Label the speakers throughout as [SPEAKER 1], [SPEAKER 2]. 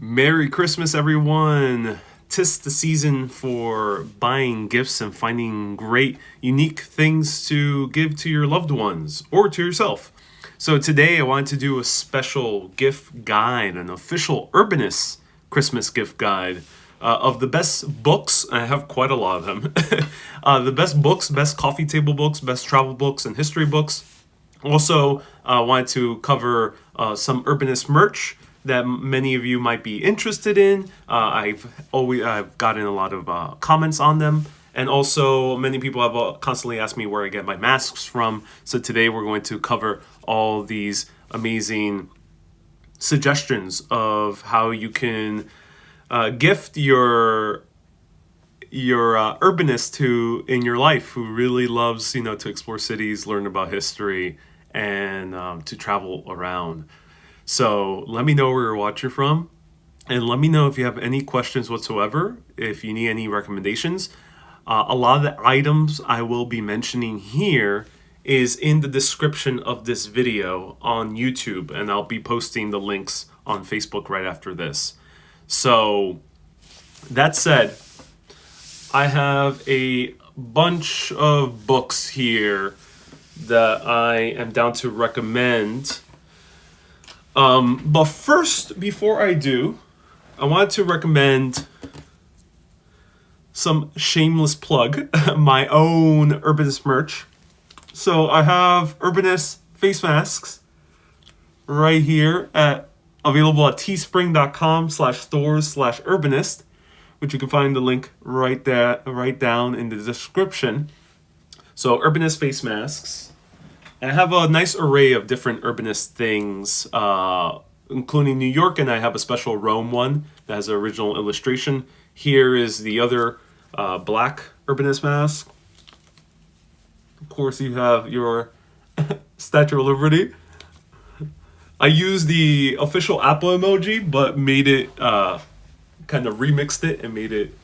[SPEAKER 1] Merry Christmas, everyone. 'Tis the season for buying gifts and finding great, unique things to give to your loved ones or to yourself. So today I wanted to do a special gift guide, an official Urbanist Christmas gift guide of the best books. I have quite a lot of them. The best books, best coffee table books, best travel books, and history books. Also, wanted to cover some Urbanist merch that many of you might be interested in. I've gotten a lot of comments on them, and also many people have constantly asked me where I get my masks from. So today we're going to cover all these amazing suggestions of how you can gift your urbanist who in your life who really loves to explore cities, learn about history, and to travel around. So let me know where you're watching from, and let me know if you have any questions whatsoever, if you need any recommendations. A lot of the items I will be mentioning here is in the description of this video on YouTube, and I'll be posting the links on Facebook right after this. So that said, I have a bunch of books here that I am down to recommend. But first, before I do, I wanted to recommend some shameless plug, my own Urbanist merch. So I have Urbanist face masks right here available at teespring.com/stores/urbanist, which you can find the link right down in the description. So Urbanist face masks. And I have a nice array of different Urbanist things, including New York, and I have a special Rome one that has an original illustration. Here is the other black Urbanist mask. Of course, you have your Statue of Liberty. I used the official Apple emoji, but made it, kind of remixed it and made it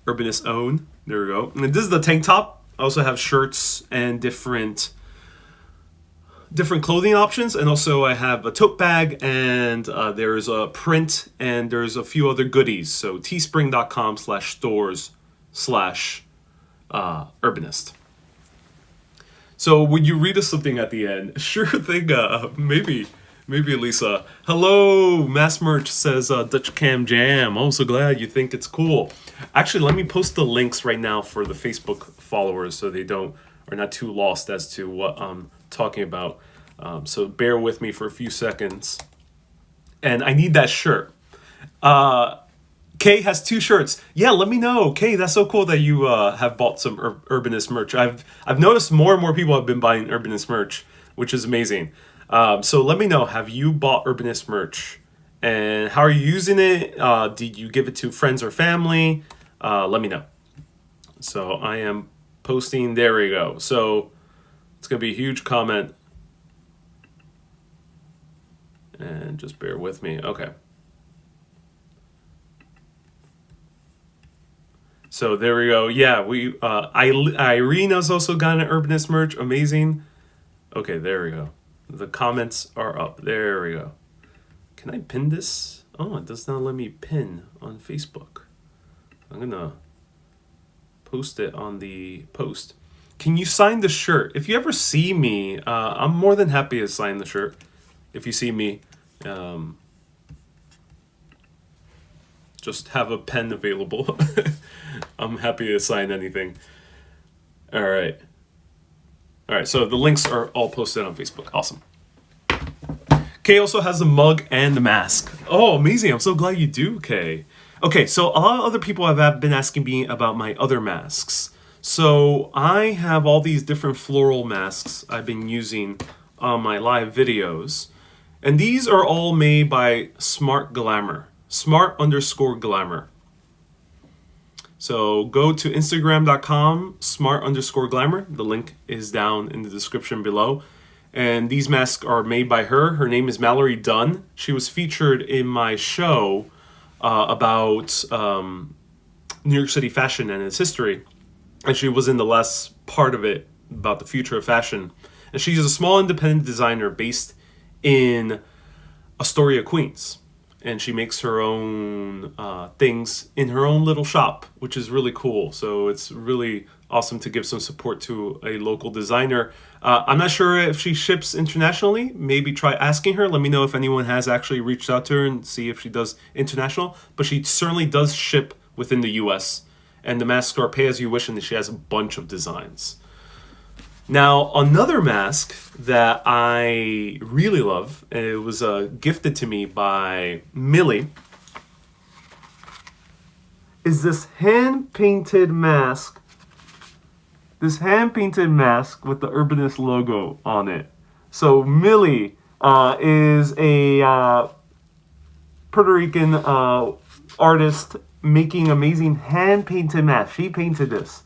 [SPEAKER 1] Urbanist own. There we go. And this is the tank top. I also have shirts and different clothing options, and also I have a tote bag, and there's a print, and there's a few other goodies. So teespring.com/stores/urbanist. So would you read us something at the end? Sure thing. Maybe Lisa. Hello, Mass Merch says Dutch Cam Jam. I'm so glad you think it's cool. Actually, let me post the links right now for the Facebook followers so they are not too lost as to what I'm talking about. So bear with me for a few seconds. And I need that shirt. Kay has 2 shirts. Yeah, let me know. Kay, that's so cool that you have bought some Urbanist merch. I've noticed more and more people have been buying Urbanist merch, which is amazing. So let me know, have you bought Urbanist merch? And how are you using it? Did you give it to friends or family? Let me know. So I am posting. There we go. So it's going to be a huge comment. And just bear with me. Okay. So there we go. Yeah, Irina's also got an Urbanist merch. Amazing. Okay, there we go. The comments are up. There we go. Can I pin this? Oh, it does not let me pin on Facebook. I'm going to post it on the post. Can you sign the shirt? If you ever see me, I'm more than happy to sign the shirt. If you see me, just have a pen available. I'm happy to sign anything. All right. So the links are all posted on Facebook. Awesome. Kay also has the mug and the mask. Oh, amazing. I'm so glad you do, Kay. Okay, so a lot of other people have been asking me about my other masks. So I have all these different floral masks I've been using on my live videos. And these are all made by Smart Glamour. Smart_glamour. So go to Instagram.com, smart_glamour. The link is down in the description below. And these masks are made by her. Her name is Mallory Dunn. She was featured in my show about New York City fashion and its history. And she was in the last part of it about the future of fashion. And she's a small independent designer based in Astoria, Queens. and she makes her own things in her own little shop, which is really cool. So it's really awesome to give some support to a local designer. I'm not sure if she ships internationally. Maybe try asking her. Let me know if anyone has actually reached out to her and see if she does international. But she certainly does ship within the US. And the masks are pay as you wish, and she has a bunch of designs. Now, another mask that I really love, and it was gifted to me by Millie, is this hand-painted mask. This hand-painted mask with the Urbanist logo on it. So Millie is a Puerto Rican artist making amazing hand-painted masks. She painted this.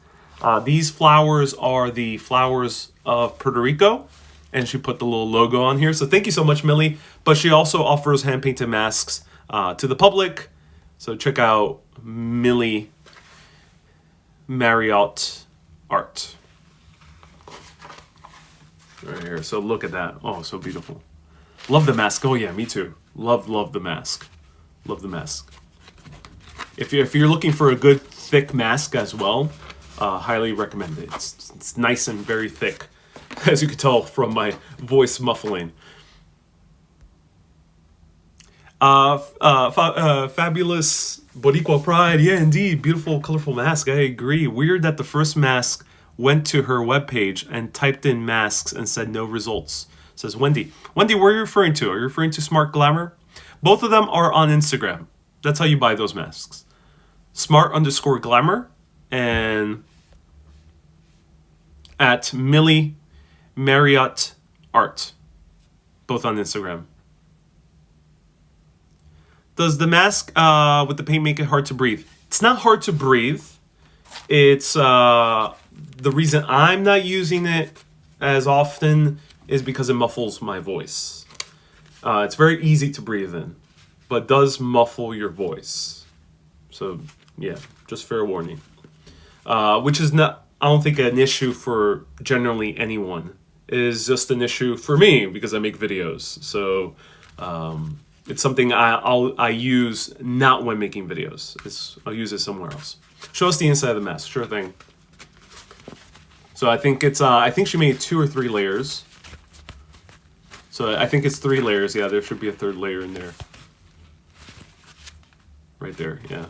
[SPEAKER 1] These flowers are the flowers of Puerto Rico, and she put the little logo on here. So thank you so much, Millie. But she also offers hand-painted masks to the public. So check out Millie Marriott Art. Right here. So look at that. Oh, so beautiful. Love the mask. Oh yeah, me too. Love the mask. Love the mask. If you're looking for a good thick mask as well, highly recommend it. It's nice and very thick, as you can tell from my voice muffling. Fabulous Boricua Pride. Yeah, indeed. Beautiful, colorful mask. I agree. Weird that the first mask went to her webpage and typed in masks and said no results. Says Wendy. Wendy, where are you referring to? Are you referring to Smart Glamour? Both of them are on Instagram. That's how you buy those masks. Smart_glamour and at Millie Marriott Art. Both on Instagram. Does the mask with the paint make it hard to breathe? It's not hard to breathe. It's the reason I'm not using it as often is because it muffles my voice. It's very easy to breathe in, but does muffle your voice. So yeah, just fair warning. Which is not, I don't think, an issue for generally anyone. It is just an issue for me because I make videos. So it's something I use not when making videos. I'll use it somewhere else. Show us the inside of the mask. Sure thing. So I think it's I think she made 2 or 3 layers. So I think it's 3 layers. Yeah, there should be a 3rd layer in there. Right there, yeah.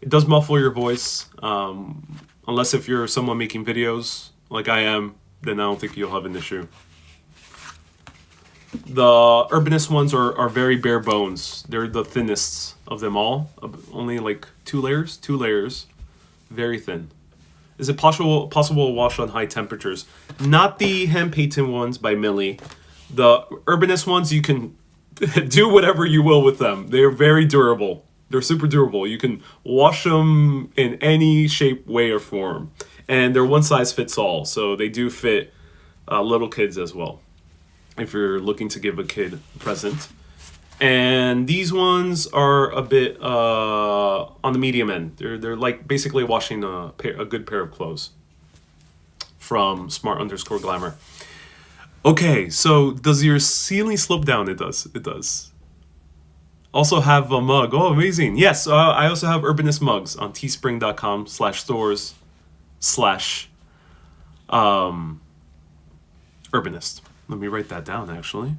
[SPEAKER 1] It does muffle your voice. Unless if you're someone making videos like I am, then I don't think you'll have an issue. The Urbanist ones are very bare bones. They're the thinnest of them all. Only like 2 layers? 2 layers. Very thin. Is it possible to wash on high temperatures? Not the hand-painted ones by Millie. The Urbanist ones, you can do whatever you will with them. They're very durable. They're super durable. You can wash them in any shape, way, or form. And they're one size fits all. So they do fit little kids as well, if you're looking to give a kid a present. And these ones are a bit on the medium end. They're like basically washing a good pair of clothes from Smart_Glamour. Okay, so does your ceiling slope down? It does. It does. Also have a mug. Oh, amazing. Yes, I also have Urbanist mugs on teespring.com/stores/Urbanist. Let me write that down, actually,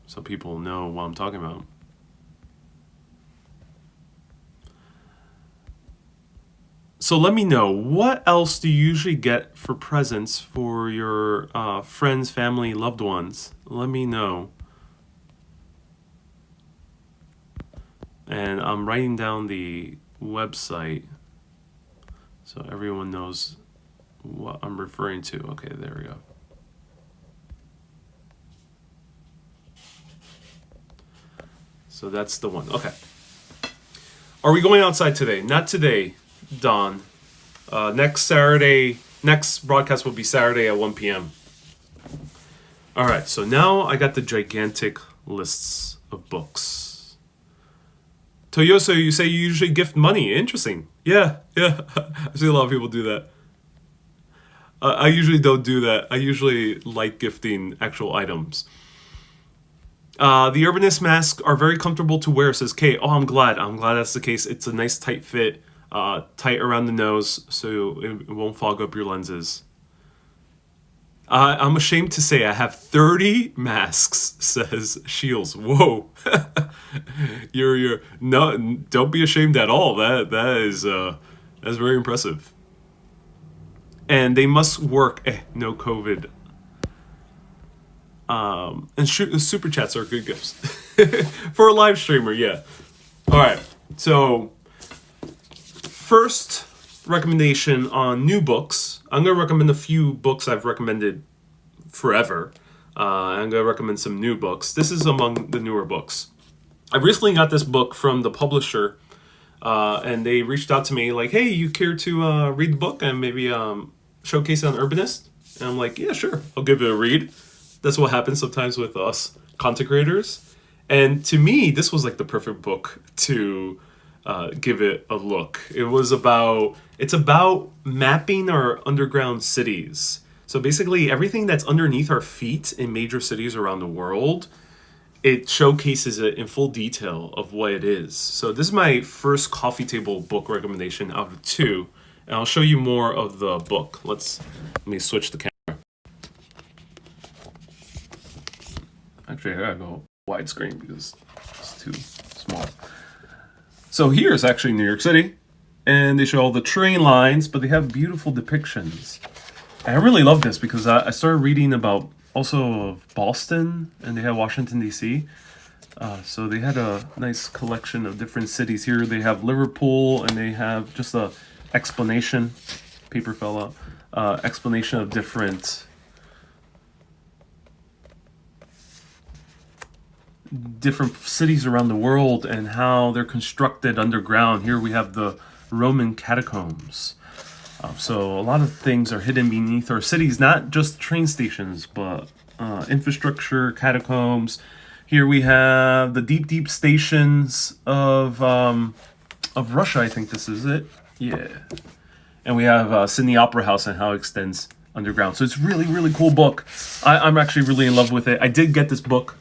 [SPEAKER 1] so people know what I'm talking about. So let me know, what else do you usually get for presents for your friends, family, loved ones? Let me know. And I'm writing down the website so everyone knows what I'm referring to. Okay, there we go. So that's the one. Okay. Are we going outside today? Not today, Don. Next Saturday, next broadcast will be Saturday at 1 p.m. All right, so now I got the gigantic lists of books. Toyoso, you say you usually gift money. Interesting. Yeah. I see a lot of people do that. I usually don't do that. I usually like gifting actual items. The Urbanist masks are very comfortable to wear, says Kate. Oh, I'm glad. I'm glad that's the case. It's a nice tight fit, tight around the nose, so it won't fog up your lenses. I'm ashamed to say I have 30 masks, says Shields. Whoa. you're no, don't be ashamed at all. That's very impressive. And they must work. No COVID. And super chats are good gifts for a live streamer. Yeah. All right. So first recommendation on new books. I'm going to recommend a few books I've recommended forever. I'm going to recommend some new books. This is among the newer books. I recently got this book from the publisher, and they reached out to me like, hey, you care to read the book and maybe showcase it on Urbanist? And I'm like, yeah, sure. I'll give it a read. That's what happens sometimes with us content creators. And to me, this was like the perfect book to give it a look. It's about mapping our underground cities. So basically everything that's underneath our feet in major cities around the world, it showcases it in full detail of what it is. So this is my first coffee table book recommendation out of 2. And I'll show you more of the book. Let me switch the camera. Actually, I gotta go widescreen because it's too small. So here's actually New York City, and they show all the train lines, but they have beautiful depictions. And I really love this because I started reading about also Boston, and they have Washington, D.C. So they had a nice collection of different cities here. They have Liverpool, and they have just a explanation, paper fell out, explanation of different cities around the world and how they're constructed underground. Here we have the Roman catacombs. So a lot of things are hidden beneath our cities, not just train stations, but infrastructure, catacombs. Here we have the deep stations of Russia. I think this is it. Yeah. And we have Sydney Opera House and how it extends underground. So it's really cool book. I'm actually really in love with it. I did get this book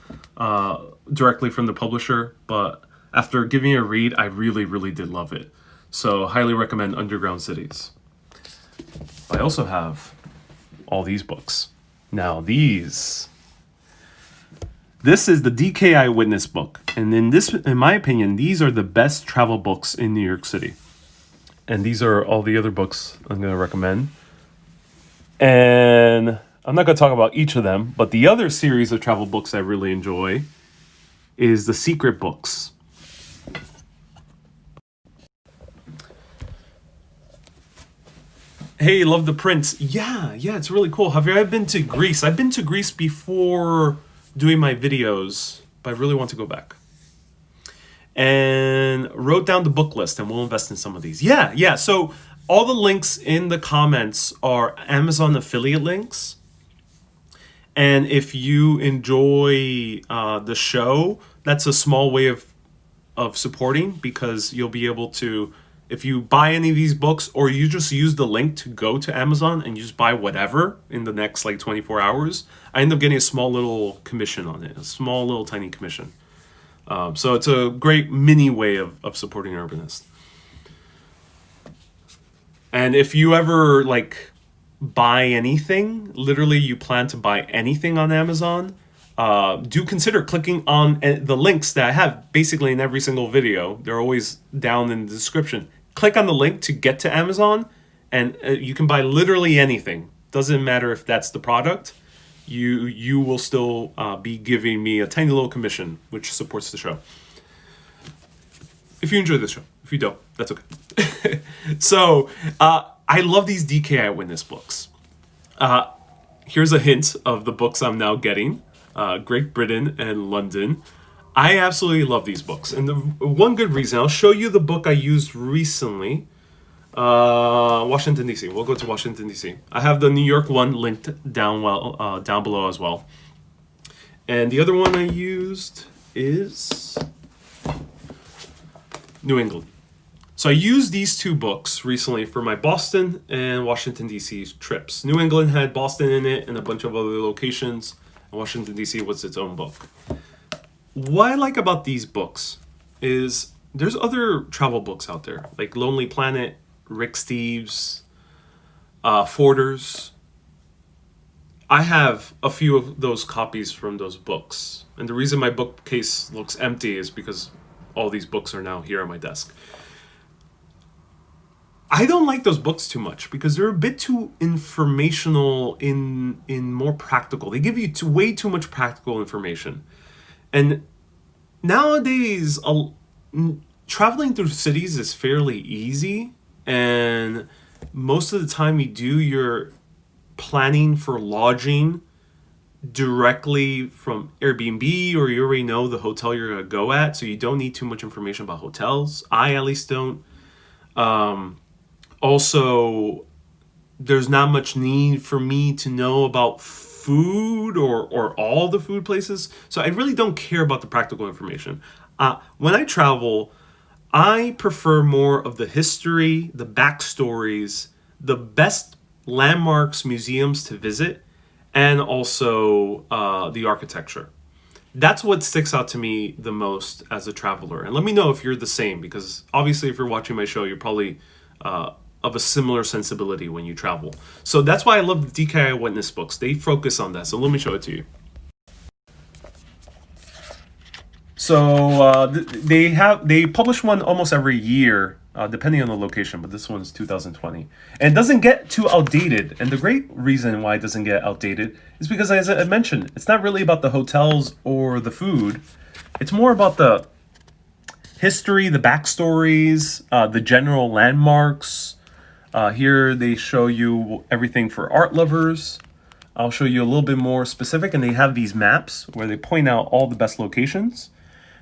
[SPEAKER 1] directly from the publisher, but after giving it a read, I really did love it. So highly recommend Underground Cities. I also have all these books. Now this is the DK Eyewitness book, and in my opinion, these are the best travel books in New York City. And these are all the other books I'm going to recommend. And I'm not going to talk about each of them, but the other series of travel books I really enjoy is the Secret books. Hey, love the prints. Yeah, it's really cool. Have you ever been to Greece? I've been to Greece before doing my videos, but I really want to go back. And wrote down the book list, and we'll invest in some of these. Yeah. So all the links in the comments are Amazon affiliate links. And if you enjoy the show, that's a small way of supporting, because you'll be able to, if you buy any of these books, or you just use the link to go to Amazon and you just buy whatever in the next 24 hours, I end up getting a small little commission on it, a small little tiny commission. So it's a great mini way of supporting Urbanist. And if you ever buy anything, literally you plan to buy anything on Amazon, do consider clicking on the links that I have basically in every single video. They're always down in the description. Click on the link to get to Amazon, and you can buy literally anything. Doesn't matter if that's the product. You will still be giving me a tiny little commission, which supports the show. If you enjoy this show. If you don't, that's okay. So, I love these DK Eyewitness books. Here's a hint of the books I'm now getting. Great Britain and London. I absolutely love these books. And the one good reason, I'll show you the book I used recently. Washington, D.C. We'll go to Washington, D.C. I have the New York one linked down below as well. And the other one I used is New England. So I used these 2 books recently for my Boston and Washington, D.C. trips. New England had Boston in it and a bunch of other locations. And Washington, D.C. was its own book. what I like about these books is there's other travel books out there, like Lonely Planet, Rick Steves, Forders. I have a few of those copies from those books. And the reason my bookcase looks empty is because all these books are now here on my desk. I don't like those books too much because they're a bit too informational in more practical. They give you way too much practical information. And nowadays, traveling through cities is fairly easy, and most of the time you do your planning for lodging directly from Airbnb, or you already know the hotel you're gonna go at, so you don't need too much information about hotels. I at least don't. Also, there's not much need for me to know about food or all the food places. So I really don't care about the practical information. When I travel, I prefer more of the history, the backstories, the best landmarks, museums to visit, and also the architecture. That's what sticks out to me the most as a traveler. And let me know if you're the same, because obviously if you're watching my show, you're probably of a similar sensibility when you travel. So that's why I love the DKI Witness books. They focus on that. So let me show it to you. So they publish one almost every year, depending on the location. But this one's 2020, and it doesn't get too outdated. And the great reason why it doesn't get outdated is because, as I mentioned, it's not really about the hotels or the food. It's more about the history, the backstories, the general landmarks. Here they show you everything for art lovers. I'll show you a little bit more specific, and they have these maps where they point out all the best locations.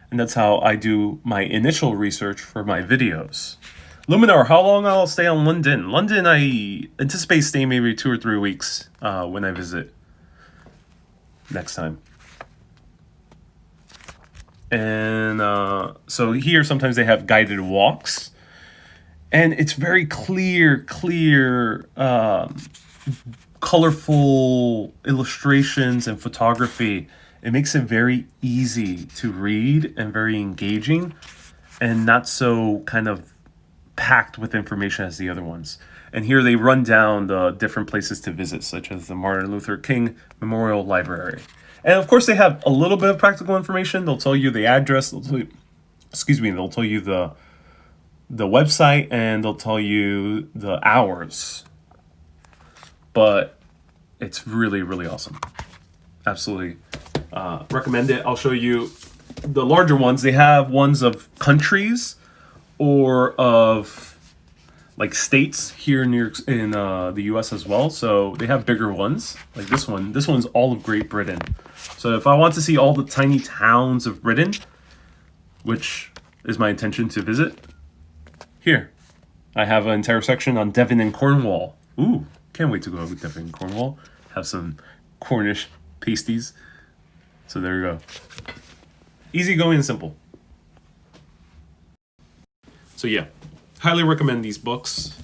[SPEAKER 1] And that's how I do my initial research for my videos. Luminar, how long I'll stay on London? London, I anticipate staying maybe 2 or 3 weeks when I visit next time. And so here sometimes they have guided walks. And it's very clear, colorful illustrations and photography. It makes it very easy to read and very engaging, and not so kind of packed with information as the other ones. And here they run down the different places to visit, such as the Martin Luther King Memorial Library. And of course they have a little bit of practical information. They'll tell you the address, they'll tell you the website, and they'll tell you the hours. But it's really, really awesome. Absolutely recommend it. I'll show you the larger ones. They have ones of countries or of like states here in New York, in the US as well. So they have bigger ones like this one. This one's all of Great Britain. So if I want to see all the tiny towns of Britain, which is my intention to visit, here I have an entire section on Devon and Cornwall. Ooh, can't wait to go to Devon and Cornwall. Have some Cornish pasties. So there you go. Easy going and simple. So yeah, highly recommend these books.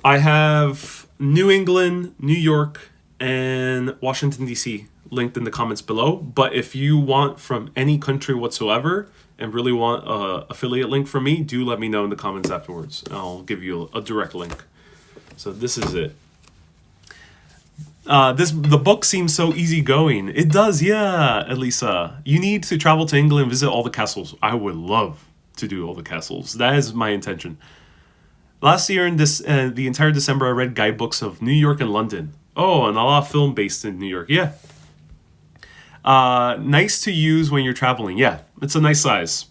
[SPEAKER 1] I have New England, New York, and Washington, D.C. linked in the comments below. But if you want from any country whatsoever and really want an affiliate link from me, do let me know in the comments afterwards. I'll give you a direct link. So this is it. The book seems so easygoing. It does, yeah, Elisa. You need to travel to England and visit all the castles. I would love to do all the castles. That is my intention. Last year in the entire December, I read guidebooks of New York and London. Oh, and a lot of film based in New York. Yeah. Nice to use when you're traveling. Yeah, it's a nice size.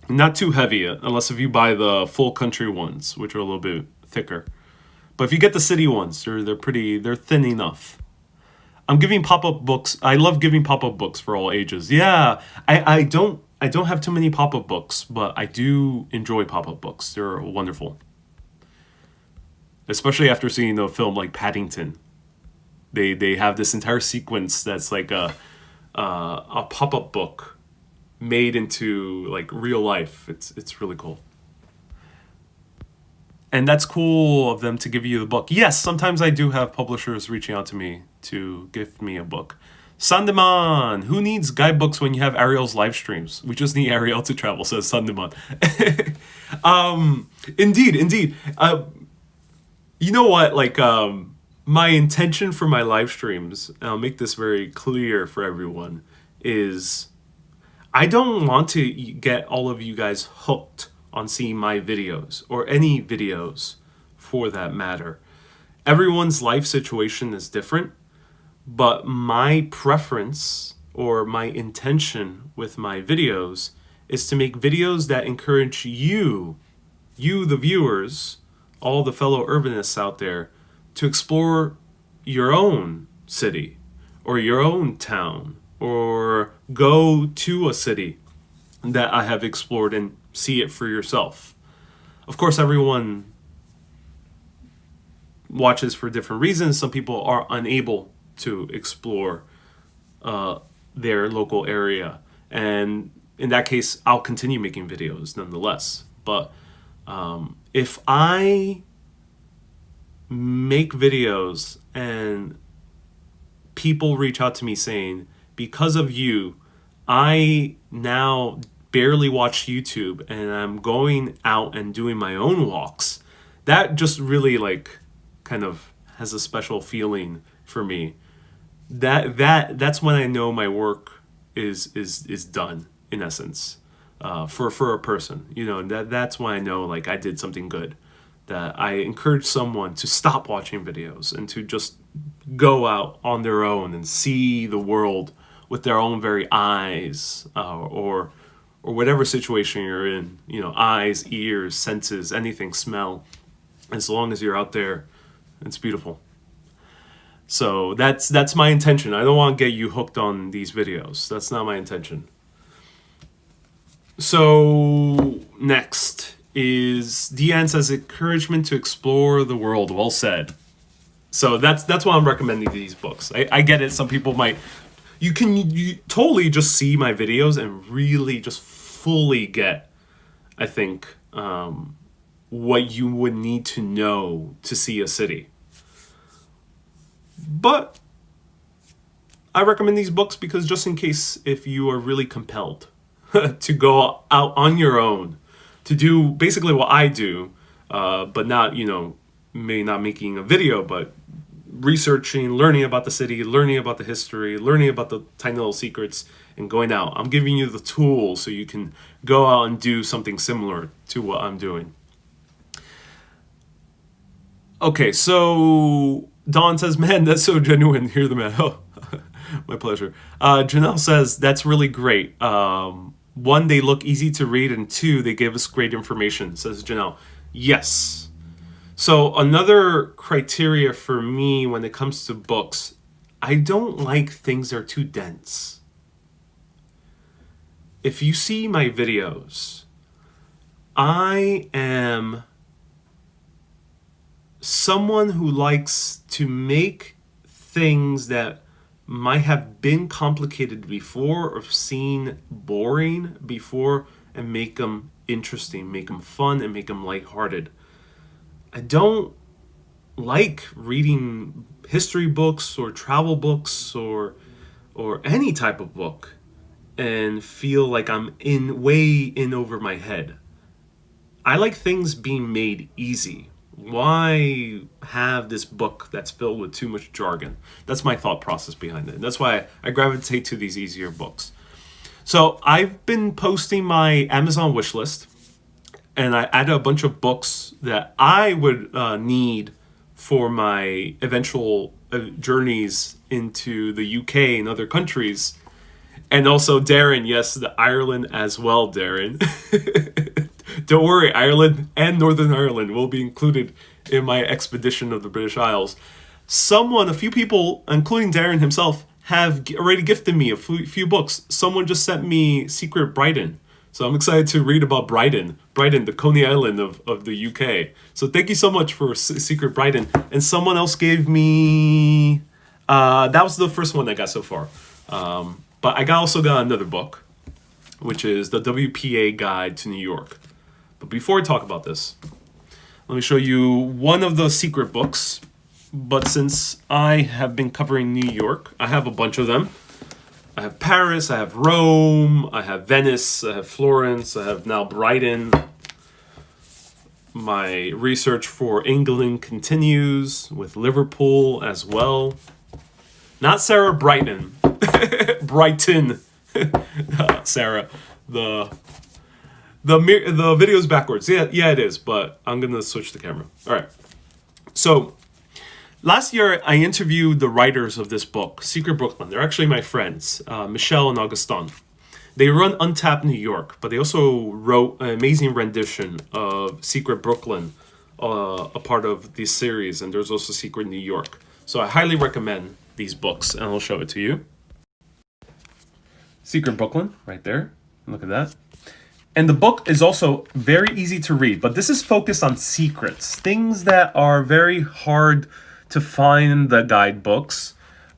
[SPEAKER 1] Not too heavy, unless if you buy the full country ones, which are a little bit thicker. But if you get the city ones, they're thin enough. I'm giving pop-up books. I love giving pop-up books for all ages. Yeah, I don't have too many pop-up books, but I do enjoy pop-up books. They're wonderful. Especially after seeing the film like Paddington. They have this entire sequence that's like a pop-up book made into like real life. It's really cool. And that's cool of them to give you the book. Yes, sometimes I do have publishers reaching out to me to gift me a book. Sandeman, who needs guidebooks when you have Ariel's live streams? We just need Ariel to travel, says Sandeman. Indeed. You know what? Like, my intention for my live streams, and I'll make this very clear for everyone, is I don't want to get all of you guys hooked on seeing my videos, or any videos for that matter. Everyone's life situation is different, but my preference or my intention with my videos is to make videos that encourage you, the viewers, all the fellow urbanists out there, to explore your own city or your own town, or go to a city that I have explored and see it for yourself. Of course, everyone watches for different reasons. Some people are unable to explore their local area, and in that case, I'll continue making videos nonetheless. But if I make videos and people reach out to me saying, because of you, I now barely watch YouTube and I'm going out and doing my own walks, that just really like kind of has a special feeling for me. That's when I know my work is done, in essence, for a person. You know, that's when I know like I did something good. That I encourage someone to stop watching videos and to just go out on their own and see the world with their own very eyes, or whatever situation you're in. You know, eyes, ears, senses, anything, smell. As long as you're out there, it's beautiful. So that's my intention. I don't want to get you hooked on these videos. That's not my intention. So next is Deanne says encouragement to explore the world. Well said. So that's why I'm recommending these books. I get it. Some people might. You totally just see my videos and really just fully get, I think, what you would need to know to see a city. But I recommend these books because just in case if you are really compelled to go out on your own, to do basically what I do, but not, maybe not making a video, but researching, learning about the city, learning about the history, learning about the tiny little secrets, and going out. I'm giving you the tools so you can go out and do something similar to what I'm doing. Okay, so Dawn says, man, that's so genuine. Hear the man. Oh, my pleasure. Janelle says, that's really great. One, they look easy to read, and two, they give us great information, says Janelle. Yes. So another criteria for me when it comes to books, I don't like things that are too dense. If you see my videos, I am someone who likes to make things that might have been complicated before or seen boring before and make them interesting, make them fun, and make them lighthearted. I don't like reading history books or travel books or any type of book and feel like I'm way in over my head. I like things being made easy. Why have this book that's filled with too much jargon? That's my thought process behind it. That's why I gravitate to these easier books. So I've been posting my Amazon wish list, and I added a bunch of books that I would need for my eventual journeys into the UK and other countries. And also Darren, yes, the Ireland as well, Darren. Don't worry, Ireland and Northern Ireland will be included in my expedition of the British Isles. A few people, including Darren himself, have already gifted me a few books. Someone just sent me Secret Brighton. So I'm excited to read about Brighton, the Coney Island of the UK. So thank you so much for Secret Brighton. And someone else gave me... that was the first one I got so far. But I also got another book, which is the WPA Guide to New York. But before I talk about this, let me show you one of the secret books. But since I have been covering New York, I have a bunch of them. I have Paris, I have Rome, I have Venice, I have Florence, I have now Brighton. My research for England continues with Liverpool as well. Not Sarah Brighton. Brighton. Sarah. The video's backwards. Yeah, it is, but I'm going to switch the camera. All right. So, last year I interviewed the writers of this book, Secret Brooklyn. They're actually my friends, Michelle and Augustin. They run Untapped New York, but they also wrote an amazing rendition of Secret Brooklyn, a part of this series, and there's also Secret New York. So I highly recommend these books, and I'll show it to you. Secret Brooklyn, right there. Look at that. And the book is also very easy to read, but this is focused on secrets, things that are very hard to find in the guidebooks.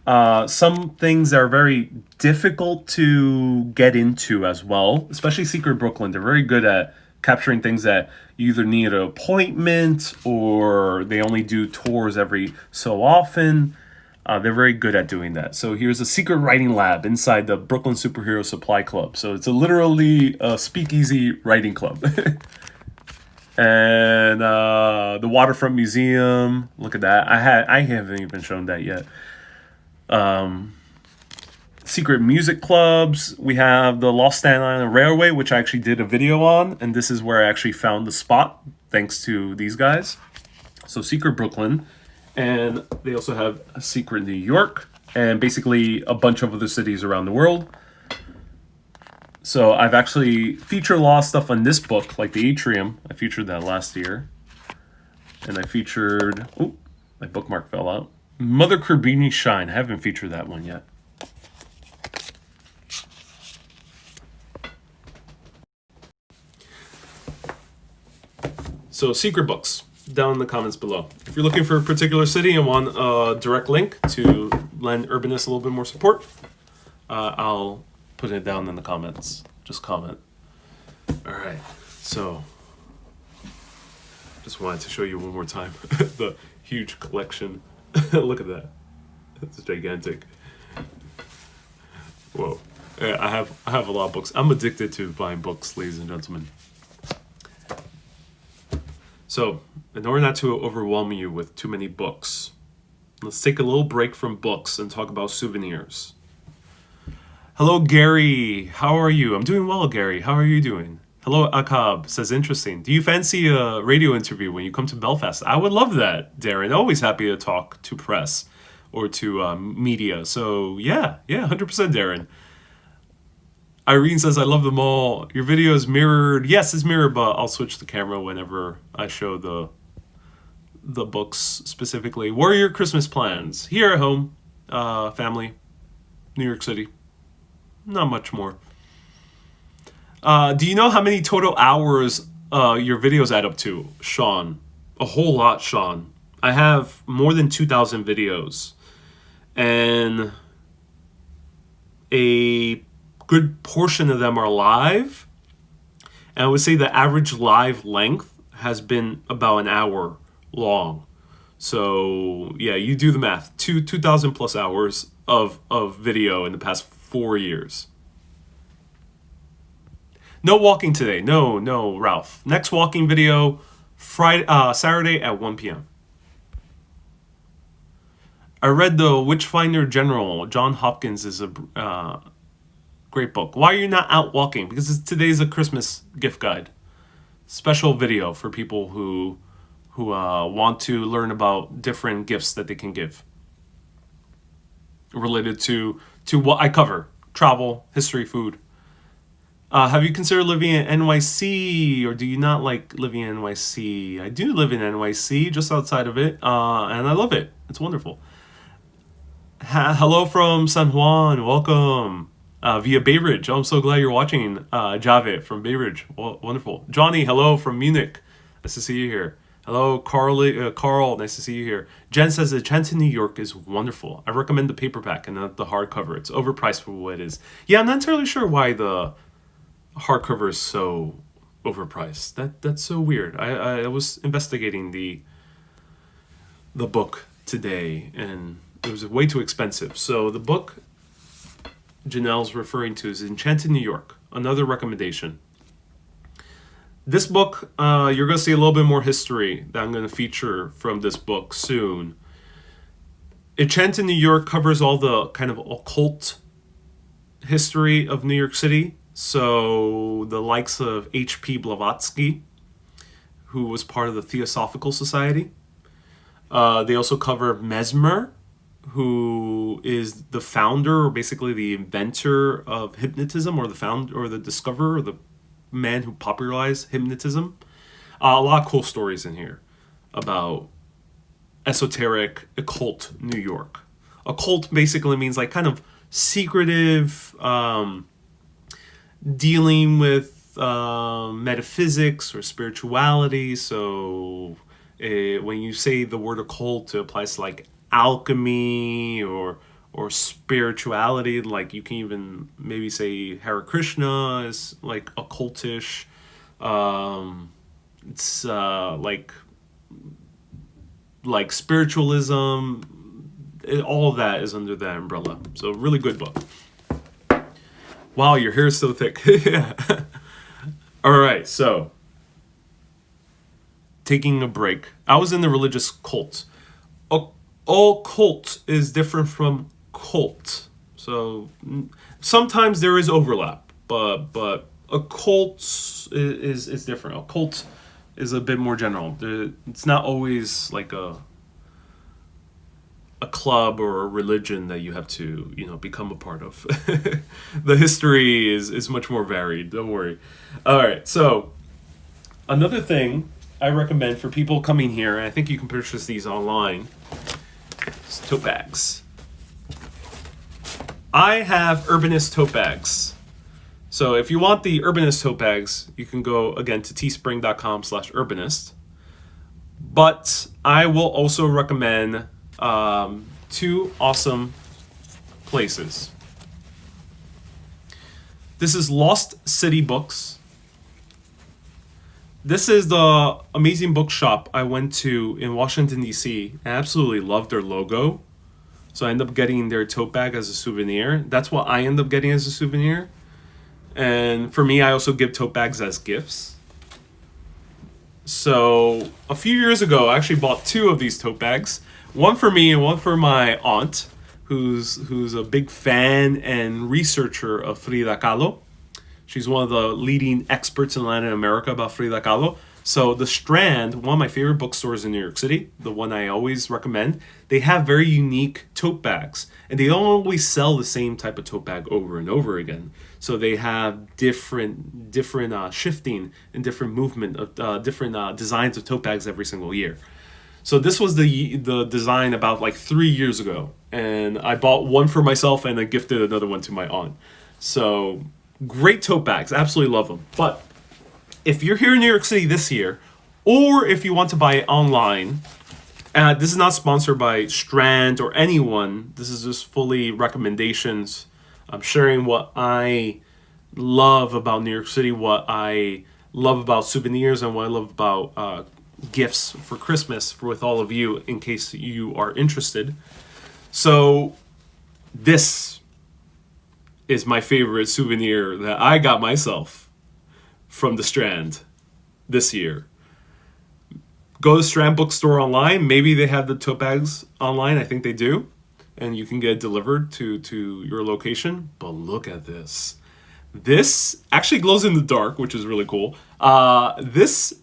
[SPEAKER 1] Some things that are very difficult to get into as well, especially Secret Brooklyn. They're very good at capturing things that you either need an appointment or they only do tours every so often. They're very good at doing that. So here's a secret writing lab inside the Brooklyn Superhero Supply Club. So it's literally a speakeasy writing club. And the Waterfront Museum. Look at that. I haven't even shown that yet. Secret music clubs. We have the Lost Staten Island Railway, which I actually did a video on. And this is where I actually found the spot, thanks to these guys. So Secret Brooklyn. And they also have a Secret New York, and basically a bunch of other cities around the world. So I've actually featured a lot of stuff on this book, like the Atrium. I featured that last year. And I featured... Oh, my bookmark fell out. Mother Kerbini's Shine. I haven't featured that one yet. So, secret books. Down in the comments below. If you're looking for a particular city and want a direct link to lend Urbanist a little bit more support, I'll put it down in the comments. Just comment. All right. So, just wanted to show you one more time the huge collection. Look at that. It's gigantic. Whoa. Yeah, I have a lot of books. I'm addicted to buying books, ladies and gentlemen. So, in order not to overwhelm you with too many books, let's take a little break from books and talk about souvenirs. Hello, Gary. How are you? I'm doing well, Gary. How are you doing? Hello, Akab. Says, interesting. Do you fancy a radio interview when you come to Belfast? I would love that, Darren. Always happy to talk to press or to media. So, yeah, 100% Darren. Irene says, I love them all. Your video is mirrored. Yes, it's mirrored, but I'll switch the camera whenever I show the books specifically. What are your Christmas plans? Here at home, family, New York City. Not much more. Do you know how many total hours your videos add up to, Sean? A whole lot, Sean. I have more than 2,000 videos. And a good portion of them are live, and I would say the average live length has been about an hour long. So yeah, you do the math. 2,000 plus hours of video in the past 4 years. No walking today. No, Ralph. Next walking video, Saturday at 1 p.m. I read the Witchfinder General. John Hopkins is a great book. Why are you not out walking? Because today's a Christmas gift guide. Special video for people who want to learn about different gifts that they can give. Related to what I cover. Travel, history, food. Have you considered living in NYC, or do you not like living in NYC? I do live in NYC, just outside of it, and I love it. It's wonderful. Hello from San Juan. Welcome. Via Bay Ridge. I'm so glad you're watching, Javed from Bay Ridge. Wonderful. Johnny, hello from Munich. Nice to see you here. Hello, Carl. Nice to see you here. Jen says Enchanted New York is wonderful. I recommend the paperback and not the hardcover. It's overpriced for what it is. Yeah, I'm not entirely sure why the hardcover is so overpriced. That's so weird. I was investigating the book today, and it was way too expensive. So the book Janelle's referring to is Enchanted New York. Another recommendation. This book, you're going to see a little bit more history that I'm going to feature from this book soon. Enchanted New York covers all the kind of occult history of New York City. So the likes of H.P. Blavatsky, who was part of the Theosophical Society. They also cover Mesmer, who is the founder, or basically the inventor of hypnotism, or the founder, or the discoverer, or the man who popularized hypnotism. A lot of cool stories in here about esoteric, occult New York. Occult basically means like kind of secretive, dealing with metaphysics or spirituality. So when you say the word occult, it applies to like alchemy or spirituality. Like you can even maybe say Hare Krishna is like occultish. It's like spiritualism. All of that is under that umbrella. So really good book. Wow, your hair is so thick. Yeah. All right, so taking a break. I was in the religious cult. All cult is different from cult. So sometimes there is overlap, but a cult is different. A cult is a bit more general. It's not always like a club or a religion that you have to, become a part of. The history is much more varied. Don't worry. All right. So another thing I recommend for people coming here, and I think you can purchase these online, is tote bags. I have Urbanist tote bags. So if you want the Urbanist tote bags, you can go again to teespring.com/Urbanist. But I will also recommend two awesome places. This is Lost City Books. This is the amazing bookshop I went to in Washington, D.C. I absolutely loved their logo. So I ended up getting their tote bag as a souvenir. That's what I end up getting as a souvenir. And for me, I also give tote bags as gifts. So a few years ago, I actually bought two of these tote bags. One for me and one for my aunt, who's a big fan and researcher of Frida Kahlo. She's one of the leading experts in Latin America about Frida Kahlo. So the Strand, one of my favorite bookstores in New York City, the one I always recommend, they have very unique tote bags. And they don't always sell the same type of tote bag over and over again. So they have different shifting and different movement of different designs of tote bags every single year. So this was the design about like 3 years ago. And I bought one for myself and I gifted another one to my aunt. So great tote bags. Absolutely love them. But if you're here in New York City this year, or if you want to buy it online, this is not sponsored by Strand or anyone. This is just fully recommendations. I'm sharing what I love about New York City, what I love about souvenirs, and what I love about gifts for Christmas with all of you in case you are interested. So this is my favorite souvenir that I got myself from the Strand this year. Go to Strand bookstore online. Maybe they have the tote bags online. I think they do. And you can get it delivered to your location. But look at this. This actually glows in the dark, which is really cool. This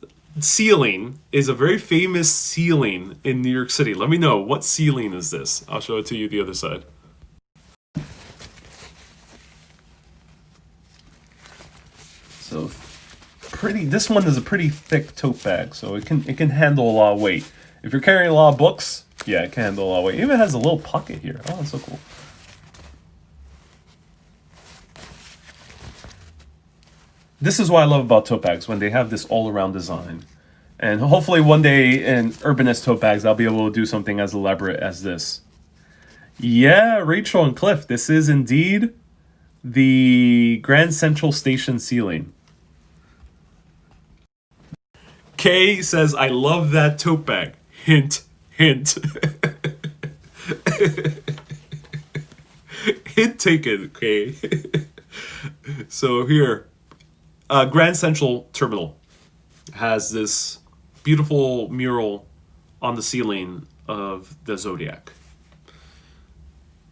[SPEAKER 1] ceiling is a very famous ceiling in New York City. Let me know, what ceiling is this? I'll show it to you the other side. So this one is a pretty thick tote bag, so it can handle a lot of weight. If you're carrying a lot of books, yeah, it can handle a lot of weight. It even has a little pocket here. Oh, that's so cool. This is what I love about tote bags, when they have this all-around design. And hopefully one day in Urbanist tote bags, I'll be able to do something as elaborate as this. Yeah, Rachel and Cliff, this is indeed the Grand Central Station ceiling. Kay says, I love that tote bag. Hint, hint. Hint taken, okay. So here, Grand Central Terminal has this beautiful mural on the ceiling of the Zodiac.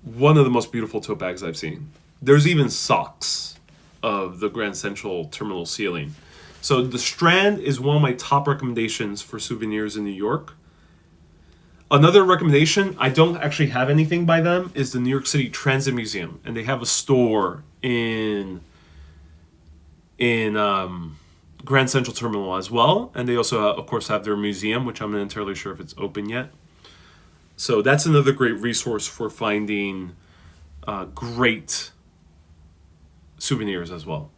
[SPEAKER 1] One of the most beautiful tote bags I've seen. There's even socks of the Grand Central Terminal ceiling. So the Strand is one of my top recommendations for souvenirs in New York. Another recommendation, I don't actually have anything by them, is the New York City Transit Museum. And they have a store in Grand Central Terminal as well. And they also, of course, have their museum, which I'm not entirely sure if it's open yet. So that's another great resource for finding great souvenirs as well.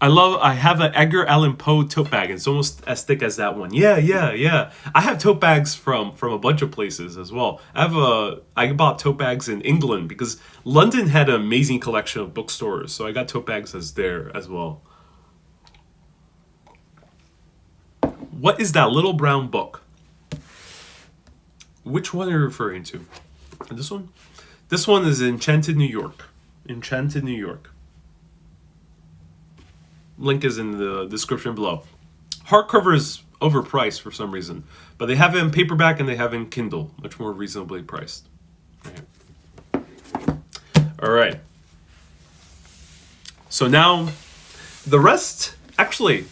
[SPEAKER 1] I have an Edgar Allan Poe tote bag. It's almost as thick as that one. Yeah. I have tote bags from a bunch of places as well. I bought tote bags in England because London had an amazing collection of bookstores. So I got tote bags there as well. What is that little brown book? Which one are you referring to? This one? This one is Enchanted New York. Enchanted New York. Link is in the description below. Hardcover is overpriced for some reason, but they have it in paperback and they have it in Kindle, much more reasonably priced. All right. So now, the rest, actually,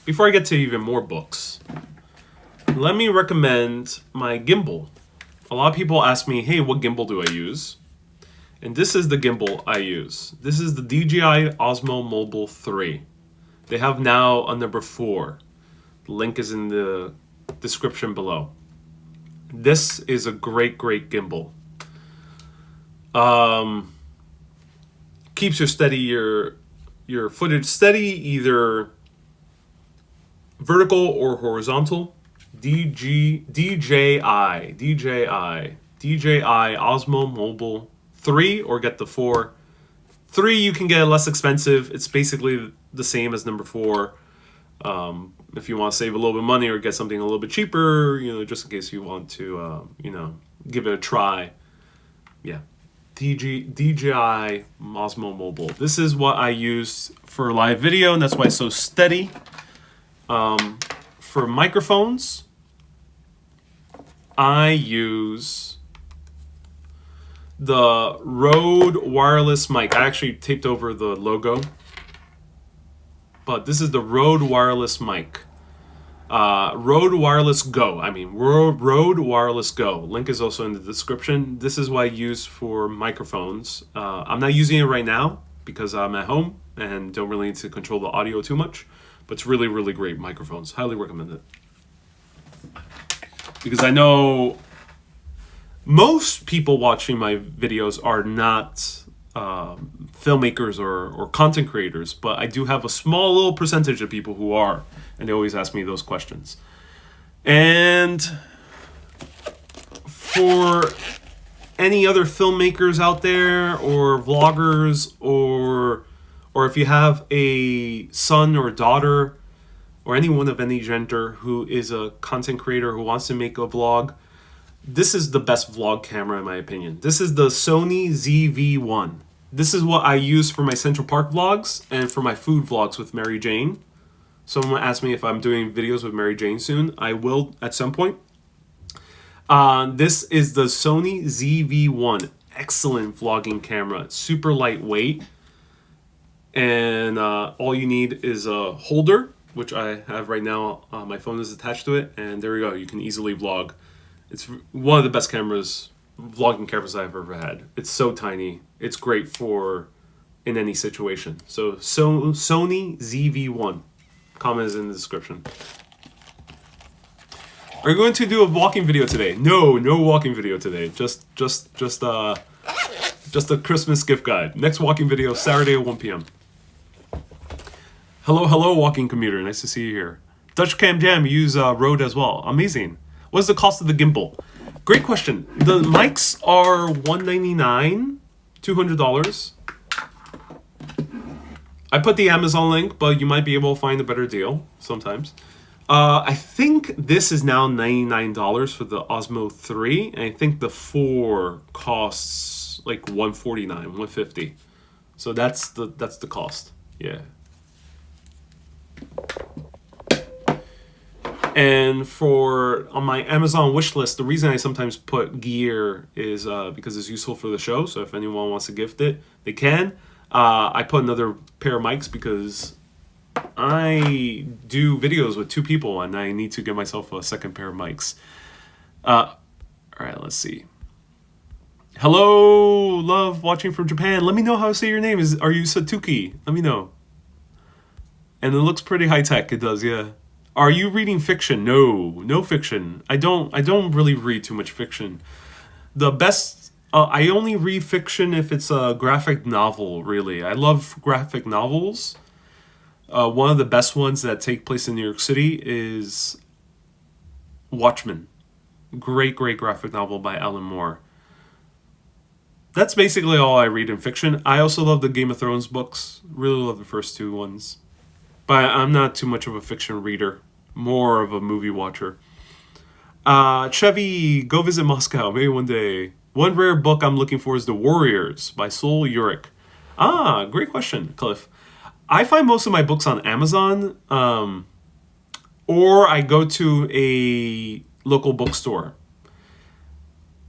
[SPEAKER 1] before I get to even more books, let me recommend my gimbal. A lot of people ask me, hey, what gimbal do I use? And this is the gimbal I use. This is the DJI Osmo Mobile 3. They have now a number 4. The link is in the description below. This is a great gimbal. Keeps your footage steady, either vertical or horizontal. DJI Osmo Mobile 3, or get the 4. 3 you can get less expensive. It's basically the same as number 4. If you want to save a little bit of money or get something a little bit cheaper, just in case you want to, give it a try. Yeah, DJI Osmo Mobile. This is what I use for live video, and that's why it's so steady. For microphones, I use the Rode wireless mic. I actually taped over the logo, but this is the Rode wireless mic. Rode Wireless Go. Rode Wireless Go. Link is also in the description. This is what I use for microphones. I'm not using it right now because I'm at home and don't really need to control the audio too much, but it's really great microphones. Highly recommend it. Because I know most people watching my videos are not filmmakers or content creators, but I do have a small little percentage of people who are, and they always ask me those questions. And for any other filmmakers out there, or vloggers, or if you have a son or daughter, or anyone of any gender who is a content creator who wants to make a vlog, this is the best vlog camera in my opinion. This is the Sony ZV-1. This is what I use for my Central Park vlogs and for my food vlogs with Mary Jane. Someone asked me if I'm doing videos with Mary Jane soon. I will at some point. This is the Sony ZV-1. Excellent vlogging camera. Super lightweight. And all you need is a holder, which I have right now. My phone is attached to it, and there we go. You can easily vlog. It's one of the best vlogging cameras I've ever had. It's so tiny. It's great for in any situation. So Sony ZV-1. Comment is in the description. Are you going to do a walking video today? No walking video today. Just a Christmas gift guide. Next walking video Saturday at 1 p.m. Hello, walking commuter. Nice to see you here. Dutch Cam Jam, you use Rode as well. Amazing. What's the cost of the gimbal? Great question. The mics are $199, $200. I put the Amazon link, but you might be able to find a better deal sometimes. I think this is now $99 for the Osmo 3, and I think the 4 costs was like $149, $150. So that's the cost. Yeah. And on my Amazon wish list, the reason I sometimes put gear is because it's useful for the show. So if anyone wants to gift it, they can. I put another pair of mics because I do videos with 2 people and I need to get myself a second pair of mics. All right, let's see. Hello, love watching from Japan. Let me know how to say your name. Are you Satuki? Let me know. And it looks pretty high tech. It does, yeah. Are you reading fiction? No fiction. I don't really read too much fiction. The best, I only read fiction if it's a graphic novel, really. I love graphic novels. One of the best ones that take place in New York City is Watchmen. Great graphic novel by Alan Moore. That's basically all I read in fiction. I also love the Game of Thrones books. Really love the first 2 ones. But I'm not too much of a fiction reader. More of a movie watcher. Chevy, go visit Moscow. Maybe one day. One rare book I'm looking for is The Warriors by Sol Uric. Great question, Cliff. I find most of my books on Amazon. Or I go to a local bookstore.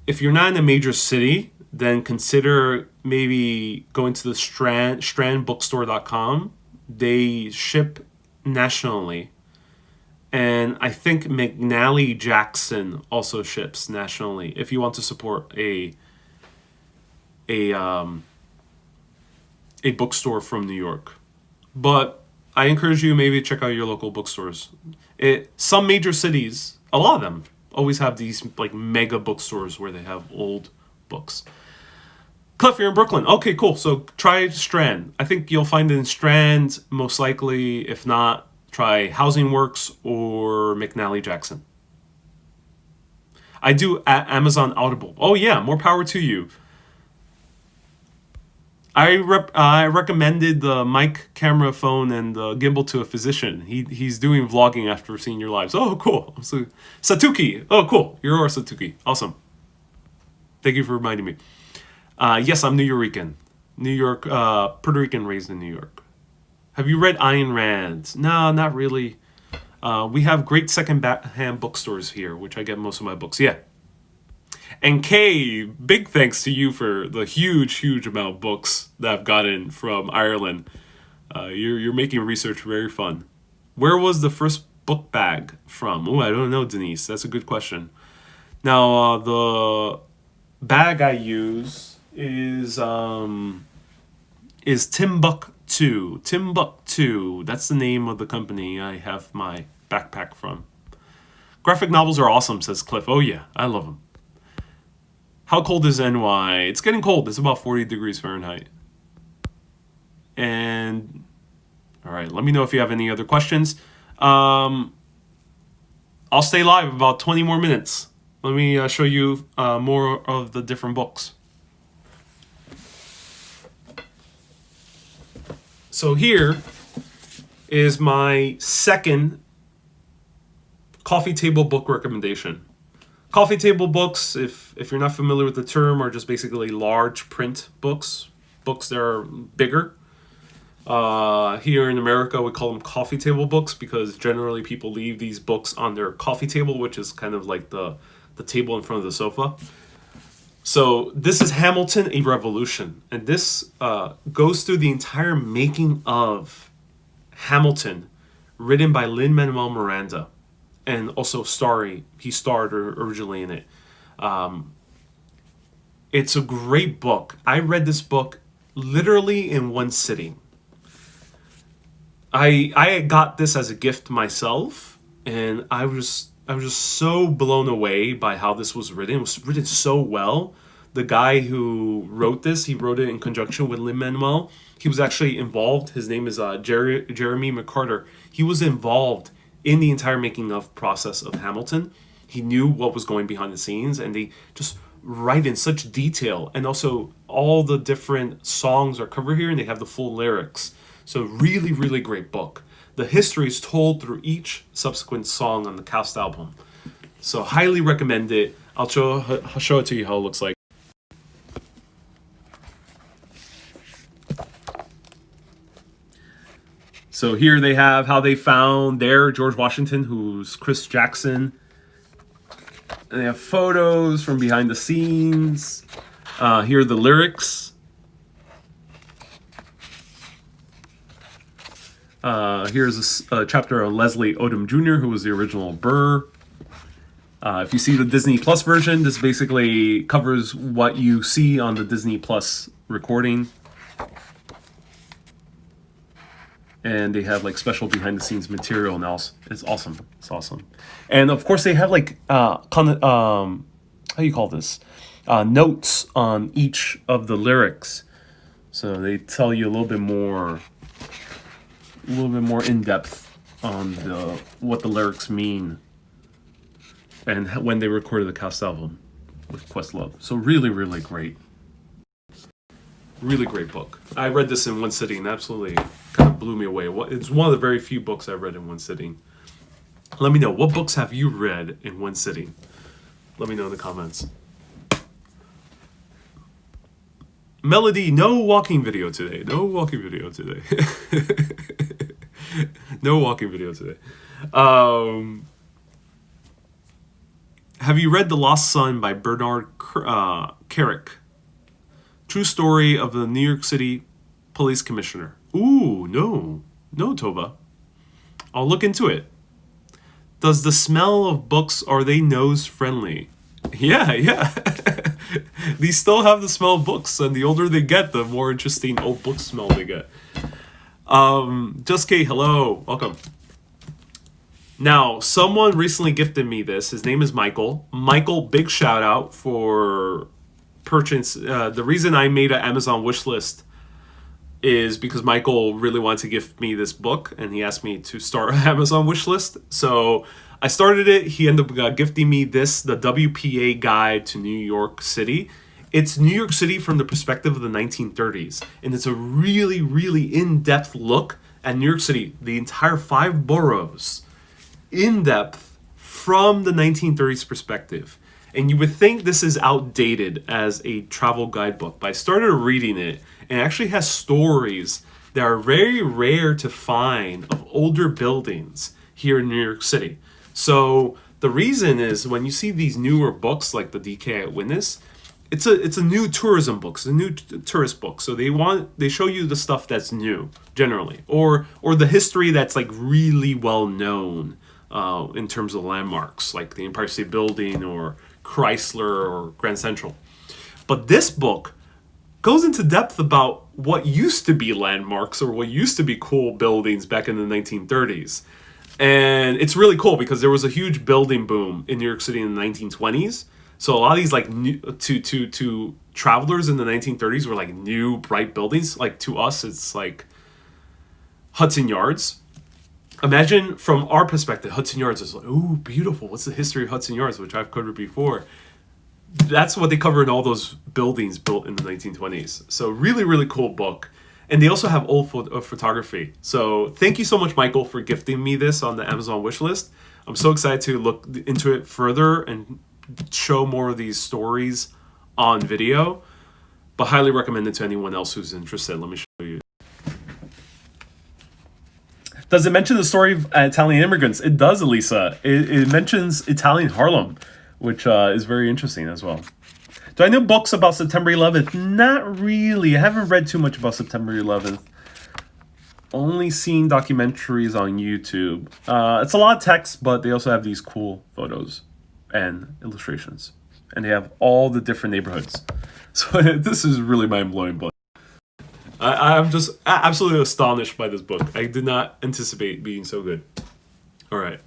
[SPEAKER 1] If you're not in a major city, then consider maybe going to the strandbookstore.com. They ship nationally. And I think McNally Jackson also ships nationally if you want to support a bookstore from New York. But I encourage you maybe check out your local bookstores. Some major cities, a lot of them, always have these like mega bookstores where they have old books. Cliff, you're in Brooklyn. Okay, cool. So try Strand. I think you'll find it in Strand, most likely. If not, try Housing Works or McNally Jackson. I do Amazon Audible. Oh yeah, more power to you. I recommended the mic, camera, phone, and the gimbal to a physician. He's doing vlogging after seeing your lives. Oh, cool. So, Satuki. Oh, cool. You're our Satuki. Awesome. Thank you for reminding me. Yes, I'm New Yorican. New York, Puerto Rican, raised in New York. Have you read Ayn Rand? No, not really. We have great second-hand bookstores here, which I get most of my books. Yeah. And Kay, big thanks to you for the huge amount of books that I've gotten from Ireland. You're making research very fun. Where was the first book bag from? Oh, I don't know, Denise. That's a good question. Now, the bag I use is Timbuktu. Timbuktu. That's the name of the company I have my backpack from. Graphic novels are awesome, says Cliff. Oh yeah, I love them. How cold is NY? It's getting cold. It's about 40 degrees Fahrenheit. And all right, let me know if you have any other questions. I'll stay live about 20 more minutes. Let me show you more of the different books. So here is my second coffee table book recommendation. Coffee table books, if you're not familiar with the term, are just basically large print books that are bigger. Here in America, we call them coffee table books because generally people leave these books on their coffee table, which is kind of like the table in front of the sofa. So this is Hamilton, A Revolution. And this goes through the entire making of Hamilton, written by Lin-Manuel Miranda. And also he starred originally in it. It's a great book. I read this book literally in one sitting. I got this as a gift myself, and I was just so blown away by how this was written. It was written so well. The guy who wrote this, he wrote it in conjunction with Lin-Manuel. He was actually involved. His name is Jeremy McCarter. He was involved in the entire making of process of Hamilton. He knew what was going behind the scenes, and they just write in such detail. And also all the different songs are covered here, and they have the full lyrics. So really great book. The history is told through each subsequent song on the cast album. So highly recommend it. I'll show it to you how it looks like. So here they have how they found their George Washington, who's Chris Jackson. And they have photos from behind the scenes. Here are the lyrics. Here's a chapter on Leslie Odom Jr., who was the original Burr. If you see the Disney Plus version, this basically covers what you see on the Disney Plus recording. And they have like special behind the scenes material now. It's awesome. It's awesome. And of course they have like how do you call this? Notes on each of the lyrics. So they tell you a little bit more in depth on what the lyrics mean and when they recorded the cast album with Questlove. So really, really great. Really great book. I read this in one sitting and absolutely kind of blew me away. It's one of the very few books I read in one sitting. Let me know, what books have you read in one sitting? Let me know in the comments. Melody, no walking video today. No walking video today. No walking video today. Have you read The Lost Son by Bernard Kerik? True story of the New York City police commissioner. Ooh, no. No, Tova. I'll look into it. Does the smell of books, are they nose friendly? Yeah. These still have the smell of books, and the older they get, the more interesting old book smell they get. Just Kate, hello. Welcome. Now, someone recently gifted me this. His name is Michael. Michael, big shout out for purchase. The reason I made an Amazon wish list is because Michael really wanted to gift me this book, and he asked me to start an Amazon wish list. So I started it. He ended up gifting me this, the WPA Guide to New York City. It's New York City from the perspective of the 1930s, and it's a really, really in-depth look at New York City, the entire 5 boroughs, in-depth from the 1930s perspective. And you would think this is outdated as a travel guidebook, but I started reading it, and it actually has stories that are very rare to find of older buildings here in New York City. So the reason is when you see these newer books like the DK Eyewitness, it's a new tourism book, it's a new tourist book. So they show you the stuff that's new generally, or the history that's like really well known in terms of landmarks like the Empire State Building or Chrysler or Grand Central. But this book goes into depth about what used to be landmarks or what used to be cool buildings back in the 1930s. And it's really cool because there was a huge building boom in New York City in the 1920s. So a lot of these like new, to travelers in the 1930s were like new bright buildings. Like to us, it's like Hudson Yards. Imagine from our perspective, Hudson Yards is like, ooh, beautiful. What's the history of Hudson Yards, which I've covered before. That's what they cover in all those buildings built in the 1920s. So really, really cool book. And they also have old photography. So thank you so much, Michael, for gifting me this on the Amazon wish list. I'm so excited to look into it further and show more of these stories on video. But highly recommend it to anyone else who's interested. Let me show you. Does it mention the story of Italian immigrants? It does, Elisa. It mentions Italian Harlem, which is very interesting as well. Do I know books about September 11th? Not really. I haven't read too much about September 11th. Only seen documentaries on YouTube. It's a lot of text, but they also have these cool photos and illustrations. And they have all the different neighborhoods. So this is really mind-blowing book. I'm just absolutely astonished by this book. I did not anticipate being so good. All right.